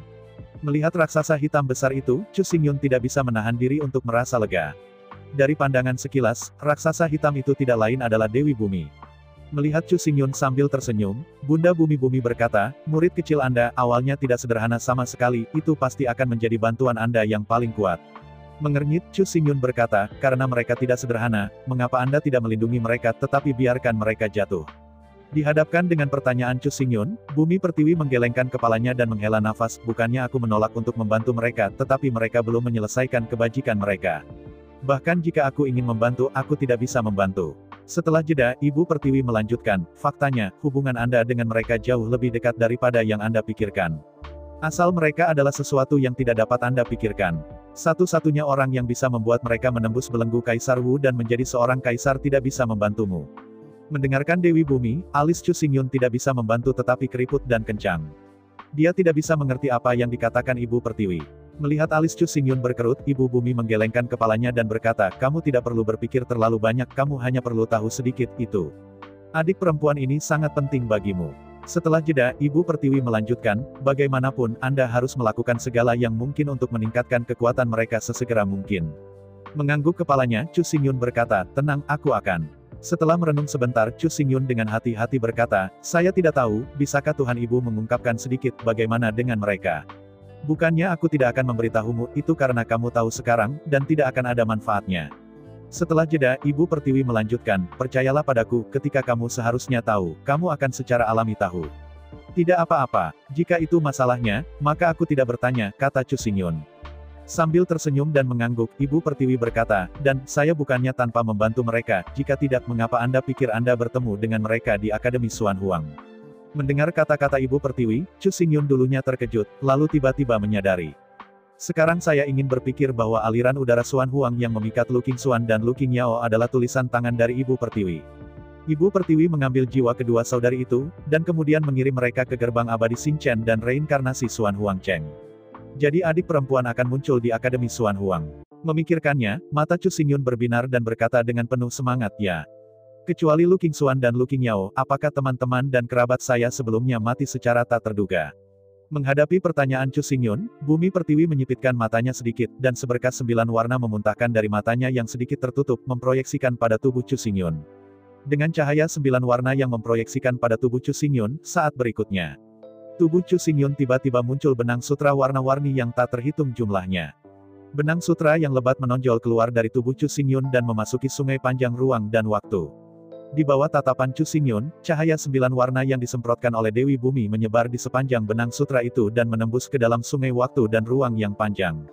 Melihat raksasa hitam besar itu, Chu Xingyun tidak bisa menahan diri untuk merasa lega. Dari pandangan sekilas, raksasa hitam itu tidak lain adalah Dewi Bumi. Melihat Chu Xingyun sambil tersenyum, Bunda Bumi-Bumi berkata, murid kecil Anda, awalnya tidak sederhana sama sekali, itu pasti akan menjadi bantuan Anda yang paling kuat. Mengernyit, Chu Xingyun berkata, karena mereka tidak sederhana, mengapa Anda tidak melindungi mereka tetapi biarkan mereka jatuh? Dihadapkan dengan pertanyaan Chu Xingyun, Bumi Pertiwi menggelengkan kepalanya dan menghela nafas, bukannya aku menolak untuk membantu mereka, tetapi mereka belum menyelesaikan kebajikan mereka. Bahkan jika aku ingin membantu, aku tidak bisa membantu. Setelah jeda, Ibu Pertiwi melanjutkan, faktanya, hubungan Anda dengan mereka jauh lebih dekat daripada yang Anda pikirkan. Asal mereka adalah sesuatu yang tidak dapat Anda pikirkan. Satu-satunya orang yang bisa membuat mereka menembus belenggu Kaisar Wu dan menjadi seorang kaisar tidak bisa membantumu. Mendengarkan Dewi Bumi, alis Chu Xingyun tidak bisa membantu tetapi keriput dan kencang. Dia tidak bisa mengerti apa yang dikatakan Ibu Pertiwi. Melihat alis Chu Xingyun berkerut, Ibu Bumi menggelengkan kepalanya dan berkata, kamu tidak perlu berpikir terlalu banyak, kamu hanya perlu tahu sedikit, itu. Adik perempuan ini sangat penting bagimu. Setelah jeda, Ibu Pertiwi melanjutkan, bagaimanapun, Anda harus melakukan segala yang mungkin untuk meningkatkan kekuatan mereka sesegera mungkin. Mengangguk kepalanya, Chu Xingyun berkata, tenang, aku akan. Setelah merenung sebentar, Chu Xingyun dengan hati-hati berkata, saya tidak tahu, bisakah Tuhan Ibu mengungkapkan sedikit bagaimana dengan mereka? Bukannya aku tidak akan memberitahumu, itu karena kamu tahu sekarang, dan tidak akan ada manfaatnya. Setelah jeda, Ibu Pertiwi melanjutkan, percayalah padaku, ketika kamu seharusnya tahu, kamu akan secara alami tahu. Tidak apa-apa, jika itu masalahnya, maka aku tidak bertanya, kata Chu Xingyun. Sambil tersenyum dan mengangguk, Ibu Pertiwi berkata, dan, saya bukannya tanpa membantu mereka, jika tidak mengapa Anda pikir Anda bertemu dengan mereka di Akademi Xuan Huang. Mendengar kata-kata Ibu Pertiwi, Chu Xingyun dulunya terkejut, lalu tiba-tiba menyadari. Sekarang saya ingin berpikir bahwa aliran udara Xuan Huang yang memikat Lu Qingxuan dan Lu Qingyao adalah tulisan tangan dari Ibu Pertiwi. Ibu Pertiwi mengambil jiwa kedua saudari itu, dan kemudian mengirim mereka ke gerbang abadi Xingchen dan reinkarnasi Xuan Huang Cheng. Jadi adik perempuan akan muncul di Akademi Xuan Huang. Memikirkannya, mata Chu Xingyun berbinar dan berkata dengan penuh semangat, ya. Kecuali Lu Qingxuan dan Lu Qingyao, apakah teman-teman dan kerabat saya sebelumnya mati secara tak terduga? Menghadapi pertanyaan Chu Xingyun, Bumi Pertiwi menyipitkan matanya sedikit, dan seberkas 9 warna memuntahkan dari matanya yang sedikit tertutup, memproyeksikan pada tubuh Chu Xingyun. Dengan cahaya 9 warna yang memproyeksikan pada tubuh Chu Xingyun, saat berikutnya. Tubuh Chu Xingyun tiba-tiba muncul benang sutra warna-warni yang tak terhitung jumlahnya. Benang sutra yang lebat menonjol keluar dari tubuh Chu Xingyun dan memasuki sungai panjang ruang dan waktu. Di bawah tatapan Chu Xingyun, cahaya 9 warna yang disemprotkan oleh Dewi Bumi menyebar di sepanjang benang sutra itu dan menembus ke dalam sungai waktu dan ruang yang panjang.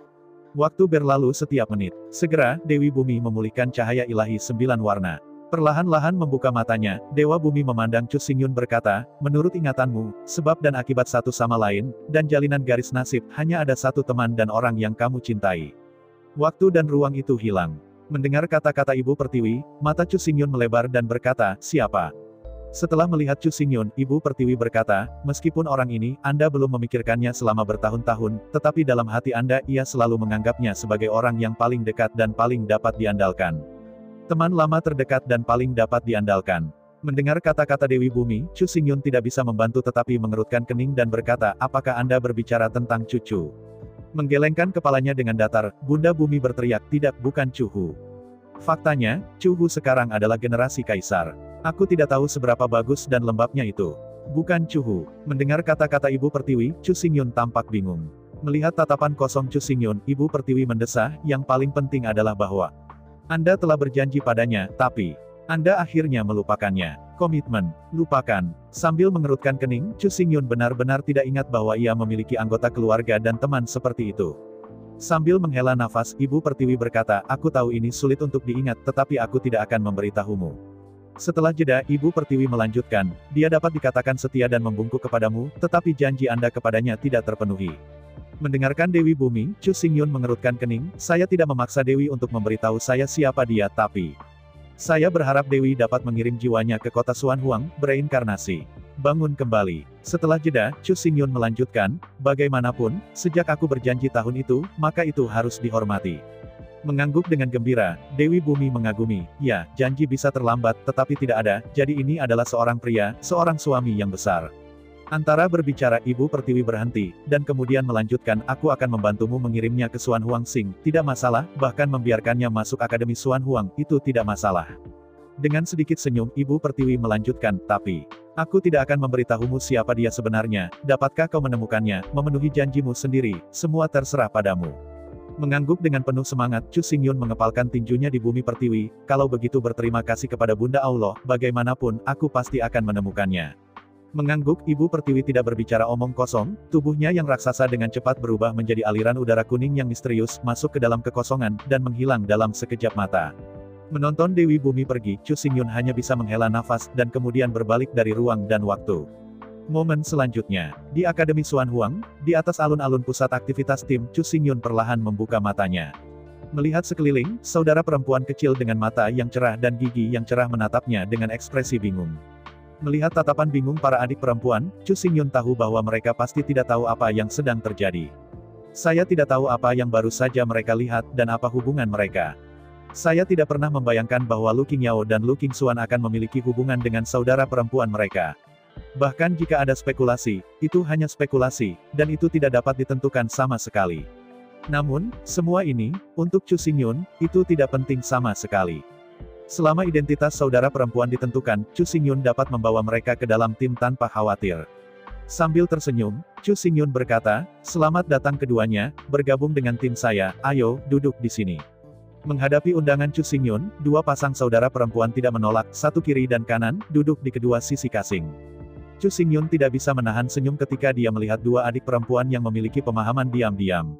Waktu berlalu setiap menit. Segera, Dewi Bumi memulihkan cahaya ilahi 9 warna. Perlahan-lahan membuka matanya, Dewa Bumi memandang Chu Xingyun berkata, menurut ingatanmu, sebab dan akibat satu sama lain, dan jalinan garis nasib, hanya ada satu teman dan orang yang kamu cintai. Waktu dan ruang itu hilang. Mendengar kata-kata Ibu Pertiwi, mata Chu Xingyun melebar dan berkata, siapa? Setelah melihat Chu Xingyun, Ibu Pertiwi berkata, meskipun orang ini, Anda belum memikirkannya selama bertahun-tahun, tetapi dalam hati Anda, ia selalu menganggapnya sebagai orang yang paling dekat dan paling dapat diandalkan. Teman lama terdekat dan paling dapat diandalkan. Mendengar kata-kata Dewi Bumi, Chu Xingyun tidak bisa membantu tetapi mengerutkan kening dan berkata, apakah Anda berbicara tentang cucu? Menggelengkan kepalanya dengan datar, Bunda Bumi berteriak, tidak, bukan Cuhu. Faktanya, Cuhu sekarang adalah generasi kaisar. Aku tidak tahu seberapa bagus dan lembabnya itu. Bukan Cuhu. Mendengar kata-kata Ibu Pertiwi, Chu Xingyun tampak bingung. Melihat tatapan kosong Chu Xingyun, Ibu Pertiwi mendesah, yang paling penting adalah bahwa Anda telah berjanji padanya, tapi Anda akhirnya melupakannya. Komitmen, lupakan. Sambil mengerutkan kening, Chu Xingyun benar-benar tidak ingat bahwa ia memiliki anggota keluarga dan teman seperti itu. Sambil menghela nafas, Ibu Pertiwi berkata, aku tahu ini sulit untuk diingat, tetapi aku tidak akan memberitahumu. Setelah jeda, Ibu Pertiwi melanjutkan, dia dapat dikatakan setia dan membungkuk kepadamu, tetapi janji Anda kepadanya tidak terpenuhi. Mendengarkan Dewi Bumi, Chu Xingyun mengerutkan kening, saya tidak memaksa Dewi untuk memberitahu saya siapa dia, tapi saya berharap Dewi dapat mengirim jiwanya ke kota Xuan Huang, bereinkarnasi. Bangun kembali. Setelah jeda, Chu Xingyun melanjutkan, bagaimanapun, sejak aku berjanji tahun itu, maka itu harus dihormati. Mengangguk dengan gembira, Dewi Bumi mengagumi, ya, janji bisa terlambat, tetapi tidak ada, jadi ini adalah seorang pria, seorang suami yang besar. Antara berbicara, Ibu Pertiwi berhenti, dan kemudian melanjutkan, aku akan membantumu mengirimnya ke Xuan Huang Xing, tidak masalah, bahkan membiarkannya masuk Akademi Xuan Huang, itu tidak masalah. Dengan sedikit senyum, Ibu Pertiwi melanjutkan, tapi aku tidak akan memberitahumu siapa dia sebenarnya, dapatkah kau menemukannya, memenuhi janjimu sendiri, semua terserah padamu. Mengangguk dengan penuh semangat, Chu Xingyun mengepalkan tinjunya di Bumi Pertiwi, kalau begitu berterima kasih kepada Bunda Allah, bagaimanapun, aku pasti akan menemukannya. Mengangguk, Ibu Pertiwi tidak berbicara omong kosong, tubuhnya yang raksasa dengan cepat berubah menjadi aliran udara kuning yang misterius, masuk ke dalam kekosongan, dan menghilang dalam sekejap mata. Menonton Dewi Bumi pergi, Chu Xingyun hanya bisa menghela nafas, dan kemudian berbalik dari ruang dan waktu. Momen selanjutnya, di Akademi Xuan Huang, di atas alun-alun pusat aktivitas tim, Chu Xingyun perlahan membuka matanya. Melihat sekeliling, saudara perempuan kecil dengan mata yang cerah dan gigi yang cerah menatapnya dengan ekspresi bingung. Melihat tatapan bingung para adik perempuan, Chu Xingyun tahu bahwa mereka pasti tidak tahu apa yang sedang terjadi. Saya tidak tahu apa yang baru saja mereka lihat dan apa hubungan mereka. Saya tidak pernah membayangkan bahwa Lu Qingyao dan Lu Qingxuan akan memiliki hubungan dengan saudara perempuan mereka. Bahkan jika ada spekulasi, itu hanya spekulasi, dan itu tidak dapat ditentukan sama sekali. Namun, semua ini, untuk Chu Xingyun, itu tidak penting sama sekali. Selama identitas saudara perempuan ditentukan, Chu Xingyun dapat membawa mereka ke dalam tim tanpa khawatir. Sambil tersenyum, Chu Xingyun berkata, "Selamat datang keduanya, bergabung dengan tim saya, ayo, duduk di sini." Menghadapi undangan Chu Xingyun, dua pasang saudara perempuan tidak menolak, satu kiri dan kanan, duduk di kedua sisi kasing. Chu Xingyun tidak bisa menahan senyum ketika dia melihat dua adik perempuan yang memiliki pemahaman diam-diam.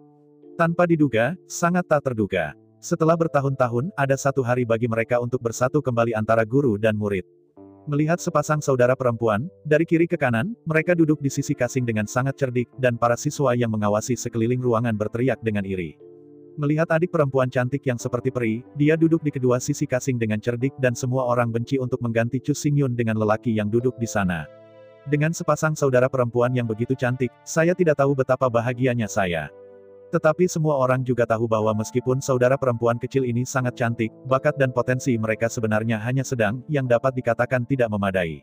Tanpa diduga, sangat tak terduga. Setelah bertahun-tahun, ada satu hari bagi mereka untuk bersatu kembali antara guru dan murid. Melihat sepasang saudara perempuan, dari kiri ke kanan, mereka duduk di sisi kasing dengan sangat cerdik, dan para siswa yang mengawasi sekeliling ruangan berteriak dengan iri. Melihat adik perempuan cantik yang seperti peri, dia duduk di kedua sisi kasing dengan cerdik dan semua orang benci untuk mengganti Chu Xingyun dengan lelaki yang duduk di sana. Dengan sepasang saudara perempuan yang begitu cantik, saya tidak tahu betapa bahagianya saya. Tetapi semua orang juga tahu bahwa meskipun saudara perempuan kecil ini sangat cantik, bakat dan potensi mereka sebenarnya hanya sedang, yang dapat dikatakan tidak memadai.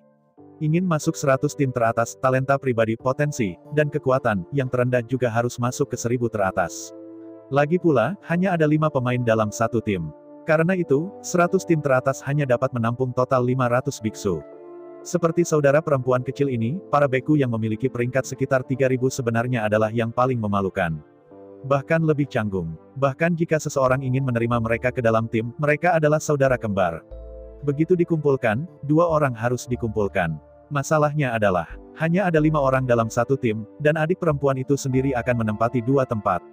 Ingin masuk 100 tim teratas, talenta pribadi, potensi, dan kekuatan, yang terendah juga harus masuk ke 1000 teratas. Lagi pula, hanya ada 5 pemain dalam satu tim. Karena itu, 100 tim teratas hanya dapat menampung total 500 biksu. Seperti saudara perempuan kecil ini, para beku yang memiliki peringkat sekitar 3000 sebenarnya adalah yang paling memalukan. Bahkan lebih canggung. Bahkan jika seseorang ingin menerima mereka ke dalam tim, mereka adalah saudara kembar. Begitu dikumpulkan, 2 orang harus dikumpulkan. Masalahnya adalah, hanya ada 5 orang dalam satu tim, dan adik perempuan itu sendiri akan menempati 2 tempat.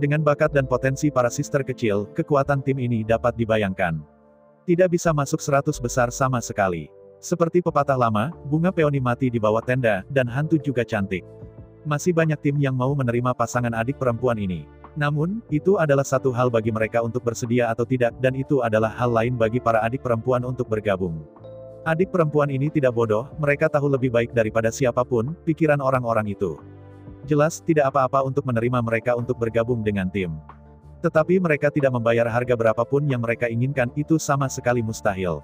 Dengan bakat dan potensi para sister kecil, kekuatan tim ini dapat dibayangkan. Tidak bisa masuk 100 besar sama sekali. Seperti pepatah lama, bunga peoni mati di bawah tenda, dan hantu juga cantik. Masih banyak tim yang mau menerima pasangan adik perempuan ini. Namun, itu adalah satu hal bagi mereka untuk bersedia atau tidak, dan itu adalah hal lain bagi para adik perempuan untuk bergabung. Adik perempuan ini tidak bodoh, mereka tahu lebih baik daripada siapapun, pikiran orang-orang itu. Jelas, tidak apa-apa untuk menerima mereka untuk bergabung dengan tim. Tetapi mereka tidak membayar harga berapapun yang mereka inginkan, itu sama sekali mustahil.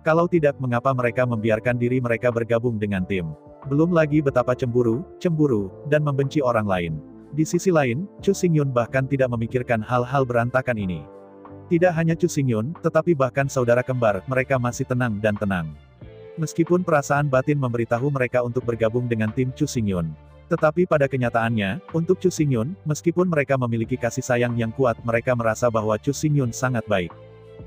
Kalau tidak, mengapa mereka membiarkan diri mereka bergabung dengan tim? Belum lagi betapa cemburu, dan membenci orang lain. Di sisi lain, Chu Xingyun bahkan tidak memikirkan hal-hal berantakan ini. Tidak hanya Chu Xingyun, tetapi bahkan saudara kembar, mereka masih tenang dan tenang. Meskipun perasaan batin memberitahu mereka untuk bergabung dengan tim Chu Xingyun. Tetapi pada kenyataannya, untuk Chu Xingyun, meskipun mereka memiliki kasih sayang yang kuat, mereka merasa bahwa Chu Xingyun sangat baik.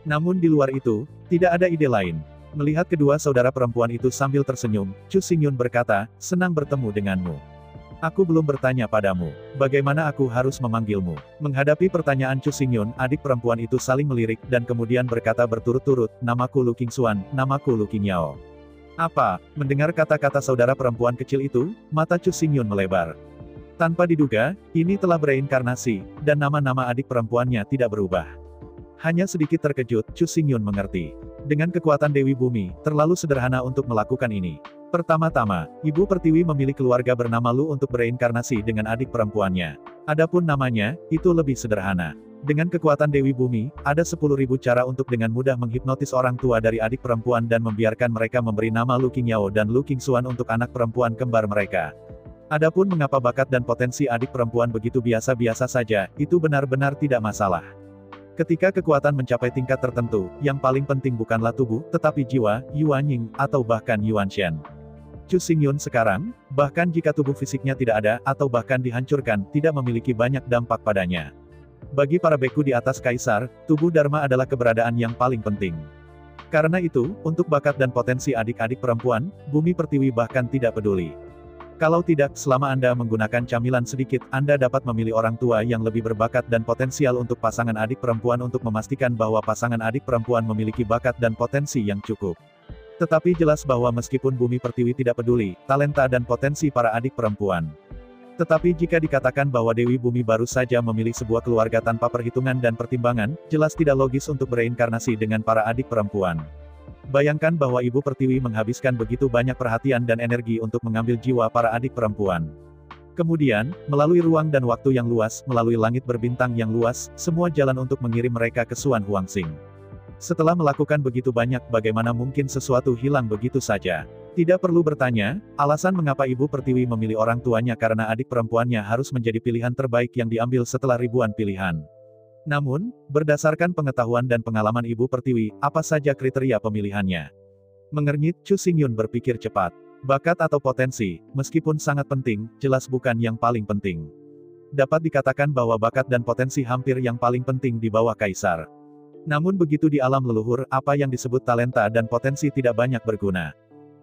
Namun di luar itu, tidak ada ide lain. Melihat kedua saudara perempuan itu sambil tersenyum, Chu Xingyun berkata, "Senang bertemu denganmu. Aku belum bertanya padamu, bagaimana aku harus memanggilmu?" Menghadapi pertanyaan Chu Xingyun, adik perempuan itu saling melirik, dan kemudian berkata berturut-turut, "Namaku Lu Qingxuan, namaku Lu Qingyao." Apa? Mendengar kata-kata saudara perempuan kecil itu, mata Chu Xingyun melebar. Tanpa diduga, ini telah bereinkarnasi, dan nama-nama adik perempuannya tidak berubah. Hanya sedikit terkejut, Chu Xingyun mengerti. Dengan kekuatan Dewi Bumi, terlalu sederhana untuk melakukan ini. Pertama-tama, Ibu Pertiwi memilih keluarga bernama Lu untuk bereinkarnasi dengan adik perempuannya. Adapun namanya, itu lebih sederhana. Dengan kekuatan Dewi Bumi, ada 10.000 cara untuk dengan mudah menghipnotis orang tua dari adik perempuan dan membiarkan mereka memberi nama Lu Qingyao dan Lu Qingxuan untuk anak perempuan kembar mereka. Adapun mengapa bakat dan potensi adik perempuan begitu biasa-biasa saja, itu benar-benar tidak masalah. Ketika kekuatan mencapai tingkat tertentu, yang paling penting bukanlah tubuh, tetapi jiwa, Yuanying, atau bahkan Yuanshen. Chu Xingyun sekarang, bahkan jika tubuh fisiknya tidak ada, atau bahkan dihancurkan, tidak memiliki banyak dampak padanya. Bagi para beku di atas kaisar, tubuh Dharma adalah keberadaan yang paling penting. Karena itu, untuk bakat dan potensi adik-adik perempuan, Bumi Pertiwi bahkan tidak peduli. Kalau tidak, selama Anda menggunakan camilan sedikit, Anda dapat memilih orang tua yang lebih berbakat dan potensial untuk pasangan adik perempuan untuk memastikan bahwa pasangan adik perempuan memiliki bakat dan potensi yang cukup. Tetapi jelas bahwa meskipun Bumi Pertiwi tidak peduli, talenta dan potensi para adik perempuan. Tetapi jika dikatakan bahwa Dewi Bumi baru saja memilih sebuah keluarga tanpa perhitungan dan pertimbangan, jelas tidak logis untuk bereinkarnasi dengan para adik perempuan. Bayangkan bahwa Ibu Pertiwi menghabiskan begitu banyak perhatian dan energi untuk mengambil jiwa para adik perempuan. Kemudian, melalui ruang dan waktu yang luas, melalui langit berbintang yang luas, semua jalan untuk mengirim mereka ke Suan Huangsing. Setelah melakukan begitu banyak, bagaimana mungkin sesuatu hilang begitu saja? Tidak perlu bertanya, alasan mengapa Ibu Pertiwi memilih orang tuanya karena adik perempuannya harus menjadi pilihan terbaik yang diambil setelah ribuan pilihan. Namun, berdasarkan pengetahuan dan pengalaman Ibu Pertiwi, apa saja kriteria pemilihannya? Mengernyit, Chu Xingyun berpikir cepat. Bakat atau potensi, meskipun sangat penting, jelas bukan yang paling penting. Dapat dikatakan bahwa bakat dan potensi hampir yang paling penting di bawah kaisar. Namun begitu di alam leluhur, apa yang disebut talenta dan potensi tidak banyak berguna.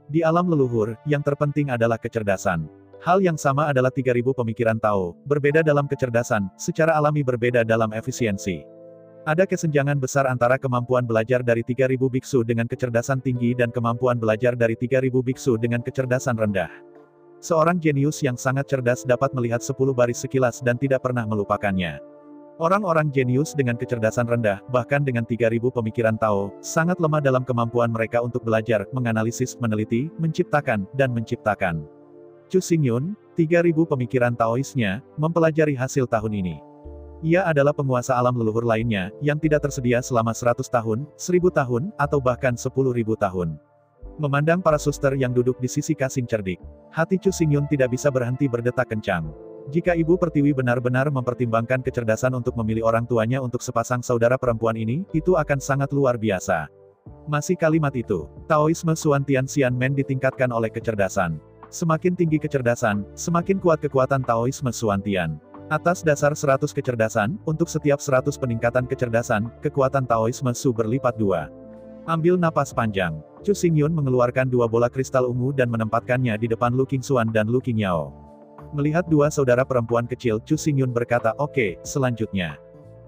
Di alam leluhur, yang terpenting adalah kecerdasan. Hal yang sama adalah 3000 pemikiran Tao, berbeda dalam kecerdasan, secara alami berbeda dalam efisiensi. Ada kesenjangan besar antara kemampuan belajar dari 3000 biksu dengan kecerdasan tinggi dan kemampuan belajar dari 3000 biksu dengan kecerdasan rendah. Seorang jenius yang sangat cerdas dapat melihat 10 baris sekilas dan tidak pernah melupakannya. Orang-orang jenius dengan kecerdasan rendah, bahkan dengan 3000 pemikiran Tao, sangat lemah dalam kemampuan mereka untuk belajar, menganalisis, meneliti, menciptakan, dan menciptakan. Chu Xingyun, 3000 pemikiran Taoisnya, mempelajari hasil tahun ini. Ia adalah penguasa alam leluhur lainnya, yang tidak tersedia selama 100 tahun, 1000 tahun, atau bahkan 10.000 tahun. Memandang para suster yang duduk di sisi kasing cerdik, hati Chu Xingyun tidak bisa berhenti berdetak kencang. Jika Ibu Pertiwi benar-benar mempertimbangkan kecerdasan untuk memilih orang tuanya untuk sepasang saudara perempuan ini, itu akan sangat luar biasa. Masih kalimat itu, Taoisme Suan Tianxianmen ditingkatkan oleh kecerdasan. Semakin tinggi kecerdasan, semakin kuat kekuatan Taoisme Suan Tian. Atas dasar 100 kecerdasan, untuk setiap 100 peningkatan kecerdasan, kekuatan Taoisme Su berlipat 2. Ambil napas panjang. Chu Xingyun mengeluarkan 2 bola kristal ungu dan menempatkannya di depan Lu Qingxuan dan Lu Qingyao. Melihat 2 saudara perempuan kecil, Chu Xingyun berkata, "Oke, selanjutnya.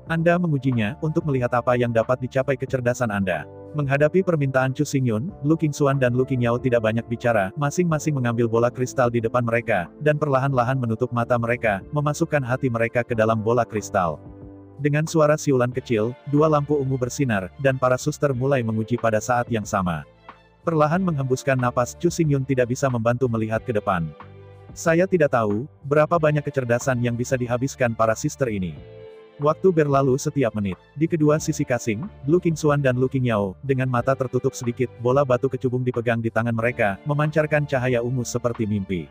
Anda mengujinya, untuk melihat apa yang dapat dicapai kecerdasan Anda." Menghadapi permintaan Chu Xingyun, Lu Qingxuan dan Lu Qingyao tidak banyak bicara, masing-masing mengambil bola kristal di depan mereka, dan perlahan-lahan menutup mata mereka, memasukkan hati mereka ke dalam bola kristal. Dengan suara siulan kecil, 2 lampu ungu bersinar, dan para suster mulai menguji pada saat yang sama. Perlahan menghembuskan napas, Chu Xingyun tidak bisa membantu melihat ke depan. Saya tidak tahu, berapa banyak kecerdasan yang bisa dihabiskan para suster ini. Waktu berlalu setiap menit. Di kedua sisi kasing, Lu Qingxuan dan Lu Qingyao, dengan mata tertutup sedikit, bola batu kecubung dipegang di tangan mereka, memancarkan cahaya ungu seperti mimpi.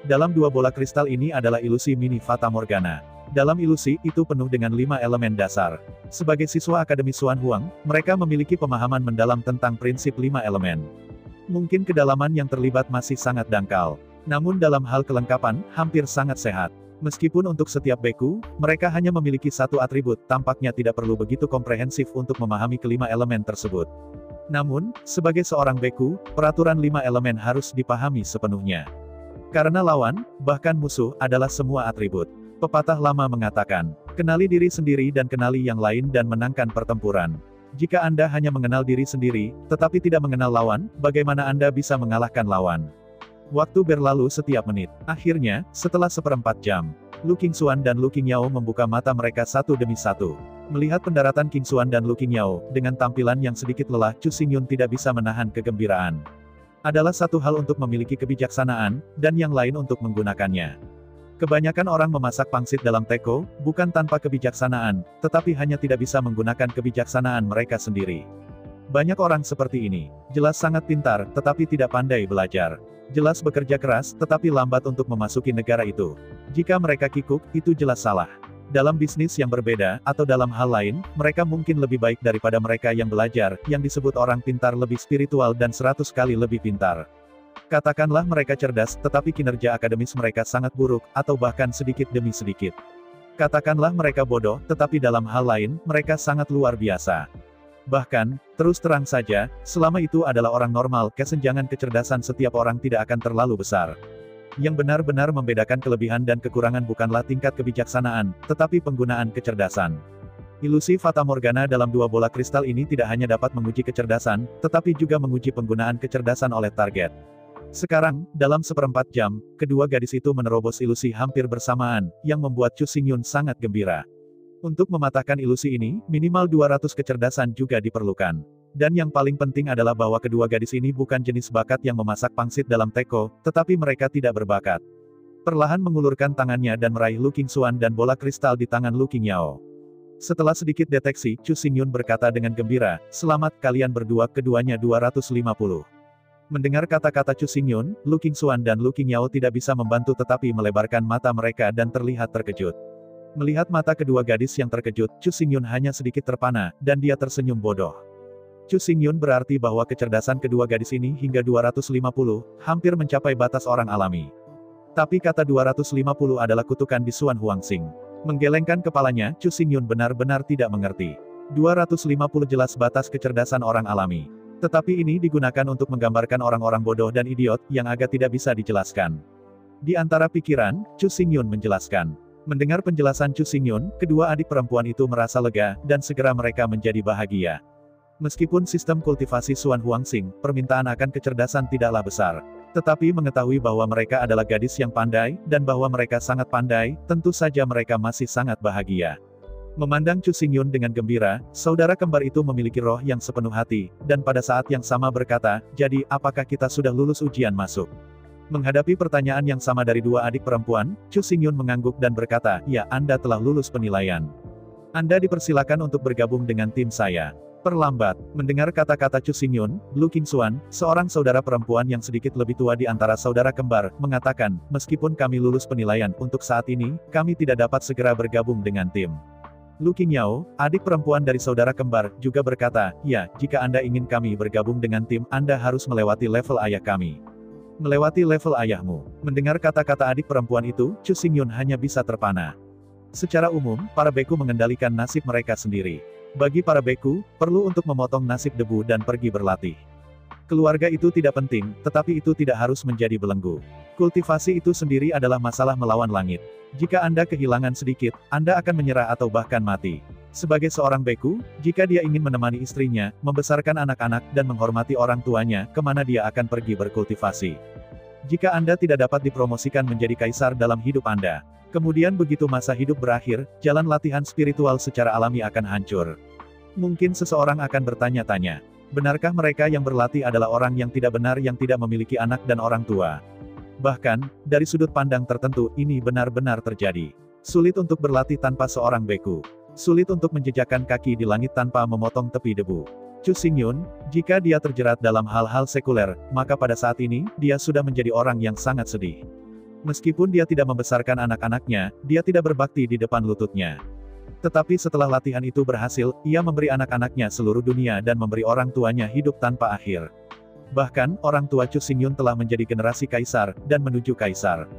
Dalam 2 bola kristal ini adalah ilusi mini Fata Morgana. Dalam ilusi, itu penuh dengan 5 elemen dasar. Sebagai siswa Akademi Suan Huang, mereka memiliki pemahaman mendalam tentang prinsip 5 elemen. Mungkin kedalaman yang terlibat masih sangat dangkal. Namun dalam hal kelengkapan, hampir sangat sehat. Meskipun untuk setiap beku, mereka hanya memiliki 1 atribut, tampaknya tidak perlu begitu komprehensif untuk memahami kelima elemen tersebut. Namun, sebagai seorang beku, peraturan 5 elemen harus dipahami sepenuhnya. Karena lawan, bahkan musuh, adalah semua atribut. Pepatah lama mengatakan, kenali diri sendiri dan kenali yang lain dan menangkan pertempuran. Jika Anda hanya mengenal diri sendiri, tetapi tidak mengenal lawan, bagaimana Anda bisa mengalahkan lawan? Waktu berlalu setiap menit. Akhirnya, setelah 1/4 jam, Lu Qingxuan dan Lu Qingyao membuka mata mereka satu demi satu. Melihat pendaratan Qingxuan dan Lu Qingyao, dengan tampilan yang sedikit lelah, Chu Xingyun tidak bisa menahan kegembiraan. Adalah satu hal untuk memiliki kebijaksanaan, dan yang lain untuk menggunakannya. Kebanyakan orang memasak pangsit dalam teko, bukan tanpa kebijaksanaan, tetapi hanya tidak bisa menggunakan kebijaksanaan mereka sendiri. Banyak orang seperti ini. Jelas sangat pintar, tetapi tidak pandai belajar. Jelas bekerja keras, tetapi lambat untuk memasuki negara itu. Jika mereka kikuk, itu jelas salah. Dalam bisnis yang berbeda, atau dalam hal lain, mereka mungkin lebih baik daripada mereka yang belajar, yang disebut orang pintar lebih spiritual dan 100 kali lebih pintar. Katakanlah mereka cerdas, tetapi kinerja akademis mereka sangat buruk, atau bahkan sedikit demi sedikit. Katakanlah mereka bodoh, tetapi dalam hal lain, mereka sangat luar biasa. Bahkan, terus terang saja, selama itu adalah orang normal, kesenjangan kecerdasan setiap orang tidak akan terlalu besar. Yang benar-benar membedakan kelebihan dan kekurangan bukanlah tingkat kebijaksanaan, tetapi penggunaan kecerdasan. Ilusi Fata Morgana dalam 2 bola kristal ini tidak hanya dapat menguji kecerdasan, tetapi juga menguji penggunaan kecerdasan oleh target. Sekarang, dalam seperempat jam, kedua gadis itu menerobos ilusi hampir bersamaan, yang membuat Chu Xingyun sangat gembira. Untuk mematahkan ilusi ini, minimal 200 kecerdasan juga diperlukan. Dan yang paling penting adalah bahwa kedua gadis ini bukan jenis bakat yang memasak pangsit dalam teko, tetapi mereka tidak berbakat. Perlahan mengulurkan tangannya dan meraih Lu Qingxuan dan bola kristal di tangan Lu Qingyao. Setelah sedikit deteksi, Chu Xingyun berkata dengan gembira, "Selamat kalian berdua." Keduanya 250. Mendengar kata-kata Chu Xingyun, Lu Qingxuan dan Lu Qingyao tidak bisa membantu tetapi melebarkan mata mereka dan terlihat terkejut. Melihat mata kedua gadis yang terkejut, Chu Xingyun hanya sedikit terpana, dan dia tersenyum bodoh. Chu Xingyun berarti bahwa kecerdasan kedua gadis ini hingga 250, hampir mencapai batas orang alami. Tapi kata 250 adalah kutukan di Suan Huangxing. Menggelengkan kepalanya, Chu Xingyun benar-benar tidak mengerti. 250 jelas batas kecerdasan orang alami. Tetapi ini digunakan untuk menggambarkan orang-orang bodoh dan idiot, yang agak tidak bisa dijelaskan. Di antara pikiran, Chu Xingyun menjelaskan. Mendengar penjelasan Chu Xingyun, kedua adik perempuan itu merasa lega, dan segera mereka menjadi bahagia. Meskipun sistem kultivasi Suan Huangxing, permintaan akan kecerdasan tidaklah besar. Tetapi mengetahui bahwa mereka adalah gadis yang pandai, dan bahwa mereka sangat pandai, tentu saja mereka masih sangat bahagia. Memandang Chu Xingyun dengan gembira, saudara kembar itu memiliki roh yang sepenuh hati, dan pada saat yang sama berkata, "Jadi, apakah kita sudah lulus ujian masuk?" Menghadapi pertanyaan yang sama dari dua adik perempuan, Chu Xingyun mengangguk dan berkata, "Ya, Anda telah lulus penilaian. Anda dipersilakan untuk bergabung dengan tim saya." Perlambat, mendengar kata-kata Chu Xingyun, Lu Qingxuan, seorang saudara perempuan yang sedikit lebih tua di antara saudara kembar, mengatakan, "Meskipun kami lulus penilaian, untuk saat ini, kami tidak dapat segera bergabung dengan tim." Lu Qingyao, adik perempuan dari saudara kembar, juga berkata, "Ya, jika Anda ingin kami bergabung dengan tim, Anda harus melewati level ayah kami." Melewati level ayahmu. Mendengar kata-kata adik perempuan itu, Chu Xingyun hanya bisa terpana. Secara umum, para beku mengendalikan nasib mereka sendiri. Bagi para beku, perlu untuk memotong nasib debu dan pergi berlatih. Keluarga itu tidak penting, tetapi itu tidak harus menjadi belenggu. Kultivasi itu sendiri adalah masalah melawan langit. Jika Anda kehilangan sedikit, Anda akan menyerah atau bahkan mati. Sebagai seorang beku, jika dia ingin menemani istrinya, membesarkan anak-anak, dan menghormati orang tuanya, kemana dia akan pergi berkultivasi? Jika Anda tidak dapat dipromosikan menjadi kaisar dalam hidup Anda, kemudian begitu masa hidup berakhir, jalan latihan spiritual secara alami akan hancur. Mungkin seseorang akan bertanya-tanya, benarkah mereka yang berlatih adalah orang yang tidak benar yang tidak memiliki anak dan orang tua? Bahkan, dari sudut pandang tertentu, ini benar-benar terjadi. Sulit untuk berlatih tanpa seorang beku. Sulit untuk menjejakkan kaki di langit tanpa memotong tepi debu. Chu Xingyun, jika dia terjerat dalam hal-hal sekuler, maka pada saat ini, dia sudah menjadi orang yang sangat sedih. Meskipun dia tidak membesarkan anak-anaknya, dia tidak berbakti di depan lututnya. Tetapi setelah latihan itu berhasil, ia memberi anak-anaknya seluruh dunia dan memberi orang tuanya hidup tanpa akhir. Bahkan, orang tua Chu Xingyun telah menjadi generasi kaisar, dan menuju kaisar.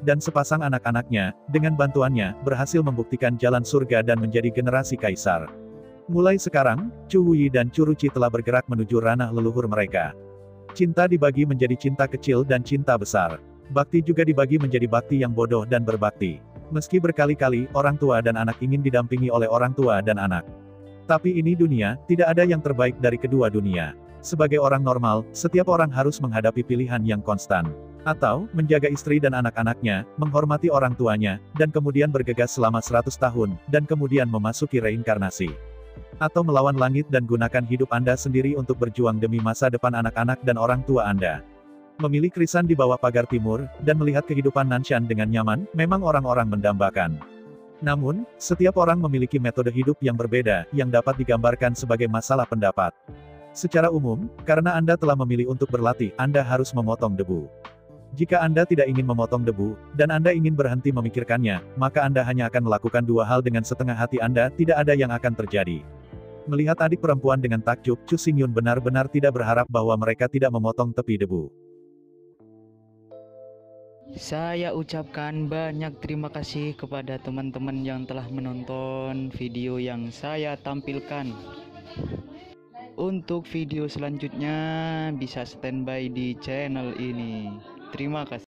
Dan sepasang anak-anaknya, dengan bantuannya, berhasil membuktikan jalan surga dan menjadi generasi kaisar. Mulai sekarang, Chu Wuyi dan Chu Ruchi telah bergerak menuju ranah leluhur mereka. Cinta dibagi menjadi cinta kecil dan cinta besar. Bakti juga dibagi menjadi bakti yang bodoh dan berbakti. Meski berkali-kali, orang tua dan anak ingin didampingi oleh orang tua dan anak. Tapi ini dunia, tidak ada yang terbaik dari kedua dunia. Sebagai orang normal, setiap orang harus menghadapi pilihan yang konstan. Atau, menjaga istri dan anak-anaknya, menghormati orang tuanya, dan kemudian bergegas selama 100 tahun, dan kemudian memasuki reinkarnasi. Atau melawan langit dan gunakan hidup Anda sendiri untuk berjuang demi masa depan anak-anak dan orang tua Anda. Memilih krisan di bawah pagar timur, dan melihat kehidupan Nanshan dengan nyaman, memang orang-orang mendambakan. Namun, setiap orang memiliki metode hidup yang berbeda, yang dapat digambarkan sebagai masalah pendapat. Secara umum, karena Anda telah memilih untuk berlatih, Anda harus memotong debu. Jika Anda tidak ingin memotong debu, dan Anda ingin berhenti memikirkannya, maka Anda hanya akan melakukan dua hal dengan setengah hati Anda, tidak ada yang akan terjadi. Melihat adik perempuan dengan takjub, Chu Xingyun benar-benar tidak berharap bahwa mereka tidak memotong tepi debu. Saya ucapkan banyak terima kasih kepada teman-teman yang telah menonton video yang saya tampilkan. Untuk video selanjutnya bisa standby di channel ini. Terima kasih.